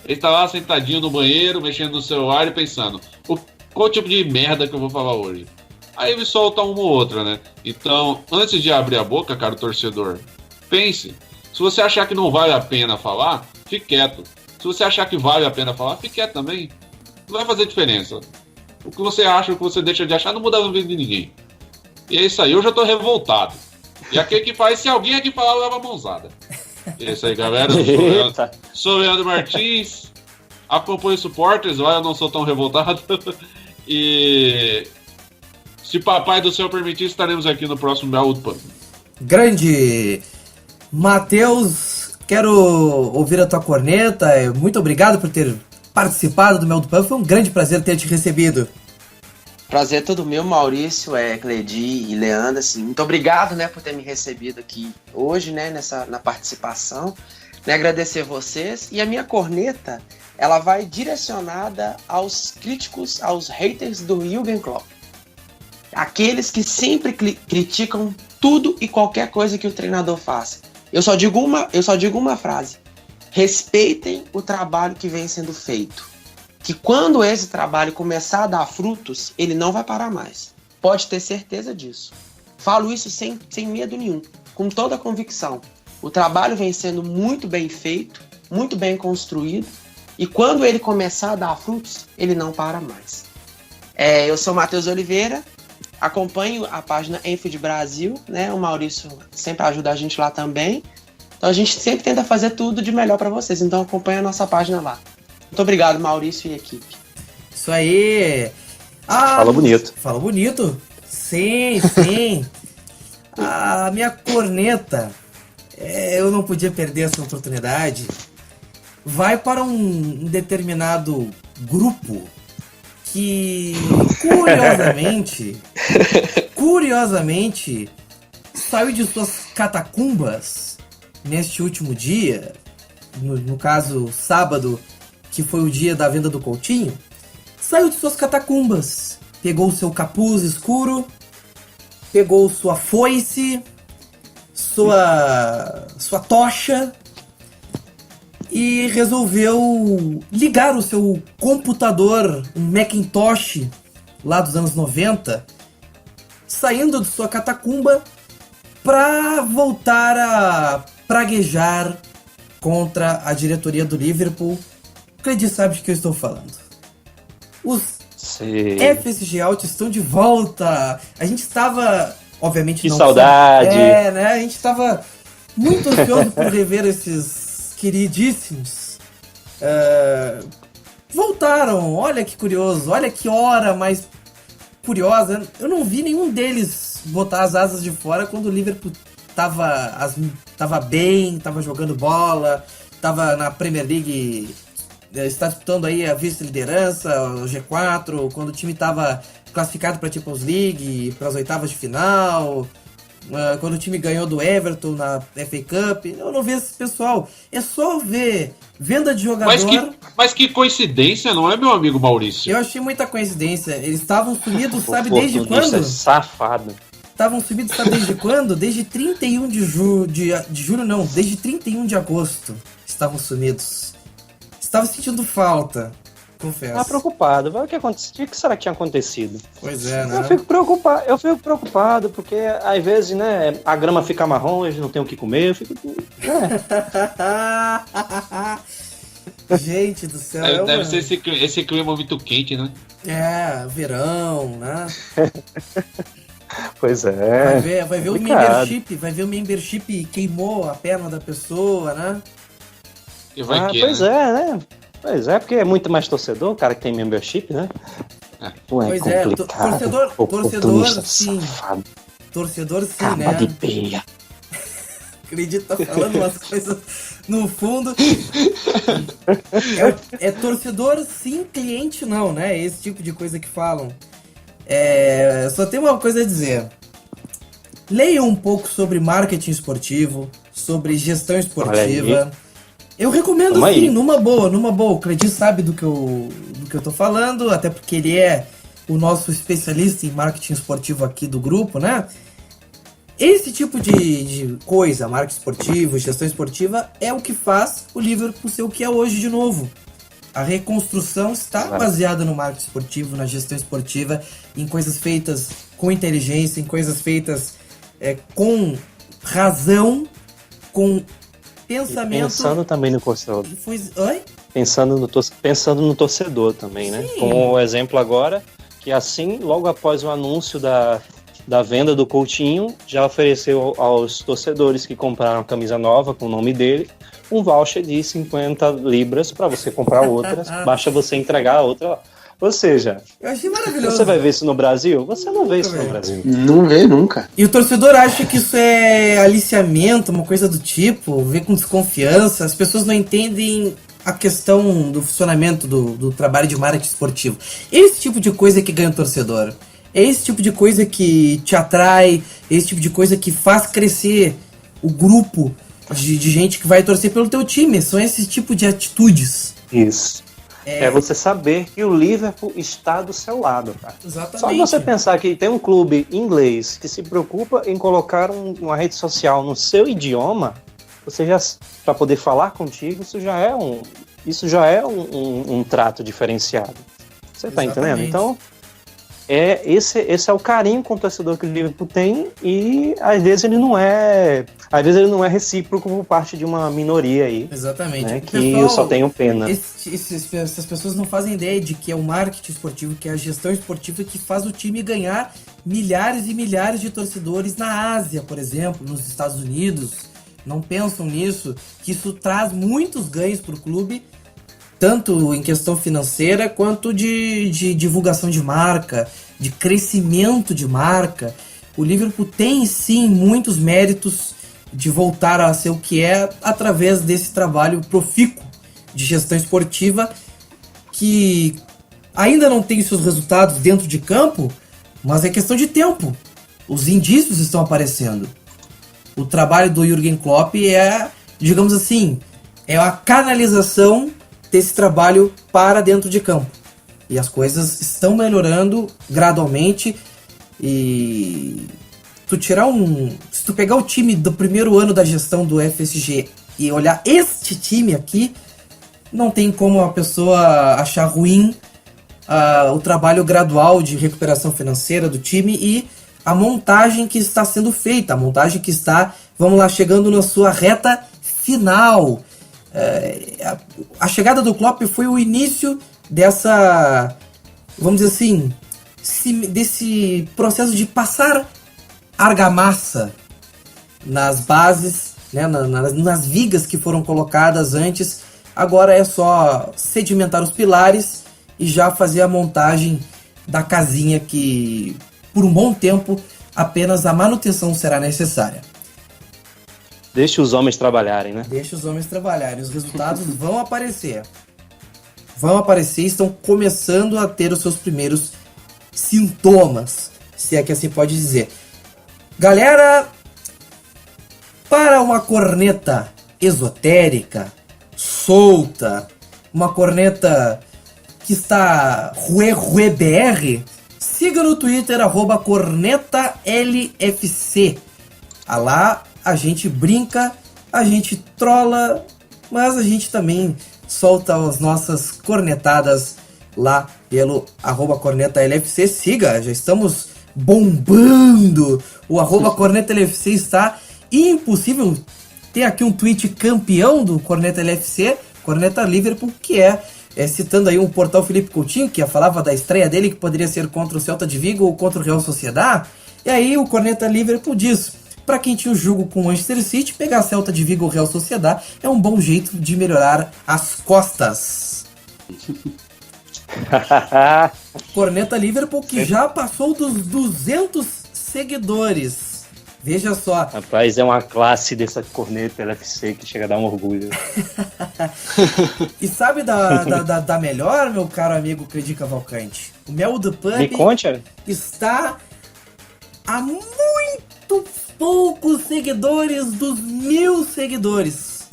Ele tá lá sentadinho no banheiro, mexendo no celular e pensando, qual tipo de merda que eu vou falar hoje? Aí ele solta uma ou outra, né? Então, antes de abrir a boca, cara, torcedor, pense. Se você achar que não vale a pena falar, fique quieto. Se você achar que vale a pena falar, fique quieto também. Não vai fazer diferença. O que você acha, o que você deixa de achar, não muda a vida de ninguém. E é isso aí, eu já tô revoltado. E aquele que faz, se alguém aqui falar, leva a mãozada. É isso aí, galera. Sou o Leandro Martins. Acompanho os supporters, olha, eu não sou tão revoltado. E se papai do céu permitir, estaremos aqui no próximo Melwood Pub. Grande Matheus, quero ouvir a tua corneta. Muito obrigado por ter participado do Melwood Pub. Foi um grande prazer ter te recebido. Prazer é todo meu, Maurício, Cleidi e Leandro, assim, muito obrigado, né, por ter me recebido aqui hoje, né, na participação, né, agradecer vocês, e a minha corneta, ela vai direcionada aos críticos, aos haters do Jürgen Klopp, aqueles que sempre criticam tudo e qualquer coisa que o treinador faça. Eu só digo uma frase: respeitem o trabalho que vem sendo feito. Que quando esse trabalho começar a dar frutos, ele não vai parar mais. Pode ter certeza disso. Falo isso sem medo nenhum, com toda a convicção. O trabalho vem sendo muito bem feito, muito bem construído, e quando ele começar a dar frutos, ele não para mais. Eu sou Matheus Oliveira, acompanho a página Enfield Brasil, né? O Maurício sempre ajuda a gente lá também. Então a gente sempre tenta fazer tudo de melhor para vocês, então acompanha a nossa página lá. Muito obrigado, Maurício e equipe. Isso aí. Fala bonito. Fala bonito? Sim. A minha corneta, eu não podia perder essa oportunidade. Vai para um determinado grupo que, curiosamente, saiu de suas catacumbas neste último dia, no caso, sábado, que foi o dia da venda do Coutinho, saiu de suas catacumbas, pegou seu capuz escuro, pegou sua foice, sua tocha e resolveu ligar o seu computador, um Macintosh lá dos anos 90, saindo de sua catacumba para voltar a praguejar contra a diretoria do Liverpool. Cleidi sabe de que eu estou falando. Os FSG Out estão de volta. A gente estava, obviamente, que não... saudade! Né? A gente estava muito ansioso por rever esses queridíssimos. Voltaram. Olha que curioso. Olha que hora mais curiosa. Eu não vi nenhum deles botar as asas de fora quando o Liverpool tava bem, tava jogando bola, tava na Premier League... está disputando aí a vice-liderança, o G4, quando o time estava classificado para a Champions League, para as oitavas de final, quando o time ganhou do Everton na FA Cup. Eu não vejo esse pessoal. É só ver venda de jogador... Mas que coincidência, não é, meu amigo Maurício? Eu achei muita coincidência. Eles estavam sumidos, sabe desde quando? É safado. Estavam sumidos, sabe desde quando? Desde 31 de julho, não, desde 31 de agosto estavam sumidos. Estava sentindo falta. confesso. Preocupado. O que será que tinha acontecido? Pois é, né? Eu fico preocupado, porque às vezes, né, a grama fica marrom, eles não têm o que comer, eu fico. Gente do céu. Deve ser esse clima muito quente, né? Verão, né? Pois é. Vai ver o complicado. membership queimou a perna da pessoa, né? E vai que, Pois né? é, né? Pois é, porque é muito mais torcedor, o cara que tem membership, né? Pois é, complicado. torcedor, Oportunista sim. safado, Torcedor sim, caba né? de peia. Acredito, tá falando umas coisas no fundo. É torcedor sim, cliente não, né? Esse tipo de coisa que falam. Só tem uma coisa a dizer. Leiam um pouco sobre marketing esportivo, sobre gestão esportiva. Eu recomendo Tamo sim, aí. numa boa. O Cleitinho sabe do que eu tô falando, até porque ele é o nosso especialista em marketing esportivo aqui do grupo, né? Esse tipo de coisa, marketing esportivo, gestão esportiva, é o que faz o Liverpool ser o que é hoje de novo. A reconstrução está baseada no marketing esportivo, na gestão esportiva, em coisas feitas com inteligência, em coisas feitas com razão, com pensamento. Pensando também no torcedor. Oi? Pensando no torcedor também, né? Sim. Como o exemplo agora, que assim, logo após o anúncio da venda do Coutinho, já ofereceu aos torcedores que compraram a camisa nova com o nome dele, um voucher de 50 libras para você comprar outras, basta você entregar a outra lá. Ou seja, Eu achei maravilhoso. você vai ver isso no Brasil? Você não vê isso no Brasil. Não vê nunca. E o torcedor acha que isso é aliciamento, uma coisa do tipo, vê com desconfiança. As pessoas não entendem a questão do funcionamento do trabalho de marketing esportivo. Esse tipo de coisa que ganha o torcedor. É esse tipo de coisa que te atrai, esse tipo de coisa que faz crescer o grupo de gente que vai torcer pelo teu time. São esse tipo de atitudes. Isso. É você saber que o Liverpool está do seu lado, cara. Exatamente. Só você pensar que tem um clube inglês que se preocupa em colocar uma rede social no seu idioma, você já, para poder falar contigo, isso já é um trato diferenciado. Você tá entendendo? Então, esse é o carinho com o torcedor que o Liverpool tem, e às vezes ele não é recíproco por parte de uma minoria aí. Exatamente. Né, que Pessoal, eu só tenho pena. Essas pessoas não fazem ideia de que é o marketing esportivo, que é a gestão esportiva que faz o time ganhar milhares e milhares de torcedores na Ásia, por exemplo, nos Estados Unidos. Não pensam nisso, que isso traz muitos ganhos para o clube, tanto em questão financeira quanto de divulgação de marca, de crescimento de marca. O Liverpool tem sim muitos méritos de voltar a ser o que é através desse trabalho profícuo de gestão esportiva, que ainda não tem seus resultados dentro de campo, mas é questão de tempo. Os indícios estão aparecendo. O trabalho do Jürgen Klopp é, digamos assim, é a canalização desse trabalho para dentro de campo. E as coisas estão melhorando gradualmente. E se tu pegar o time do primeiro ano da gestão do FSG e olhar este time aqui, não tem como a pessoa achar ruim o trabalho gradual de recuperação financeira do time e a montagem que está sendo feita, a montagem que está, vamos lá, chegando na sua reta final. A chegada do Klopp foi o início dessa, vamos dizer assim, desse processo de passar argamassa nas bases, né, nas vigas que foram colocadas antes. Agora é só sedimentar os pilares e já fazer a montagem da casinha, que por um bom tempo apenas a manutenção será necessária. Deixa os homens trabalharem, né? Deixa os homens trabalharem. Os resultados vão aparecer. Vão aparecer e estão começando a ter os seus primeiros sintomas, se é que assim pode dizer. Galera, para uma corneta esotérica, solta, uma corneta que está ruebr, siga no Twitter @cornetalfc. Lá a gente brinca, a gente trola, mas a gente também solta as nossas cornetadas lá pelo @cornetalfc. Siga, já estamos bombando. O @cornetalfc está impossível. Tem aqui um tweet campeão do Corneta LFC, Corneta Liverpool, que citando aí um portal Felipe Coutinho, que falava da estreia dele, que poderia ser contra o Celta de Vigo ou contra o Real Sociedad. E aí o Corneta Liverpool diz: para quem tinha o jogo com o Manchester City, pegar Celta de Vigo ou Real Sociedad é um bom jeito de melhorar as costas. Corneta Liverpool, que já passou dos 200 seguidores. Veja só. Rapaz, é uma classe dessa corneta LFC que chega a dar um orgulho. E sabe da melhor, meu caro amigo Cleidi Cavalcante? O Mel do Pub Me conte, está a muito poucos seguidores dos 1000 seguidores.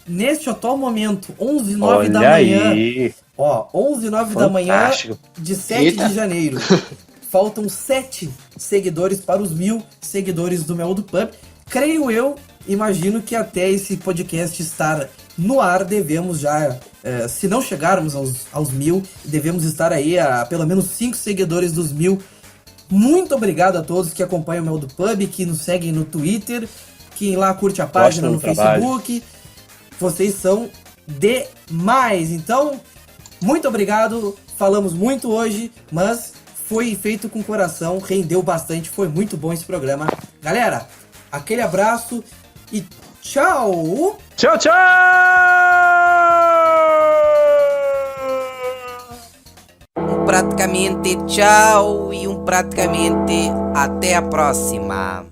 Neste atual momento, 11h09 da manhã. Aí. Ó, 11h09 da manhã de 7 de janeiro. Faltam 7 seguidores para os 1000 seguidores do Mel do Pub. Creio eu, imagino que até esse podcast estar no ar, devemos já, se não chegarmos aos 1000, devemos estar aí a pelo menos 5 seguidores dos 1000. Muito obrigado a todos que acompanham o Mel do Pub, que nos seguem no Twitter, que lá curte a página no Facebook. Vocês são demais. Então, muito obrigado. Falamos muito hoje, mas foi feito com coração, rendeu bastante, foi muito bom esse programa. Galera, aquele abraço e tchau! Tchau, tchau! Praticamente tchau e praticamente até a próxima.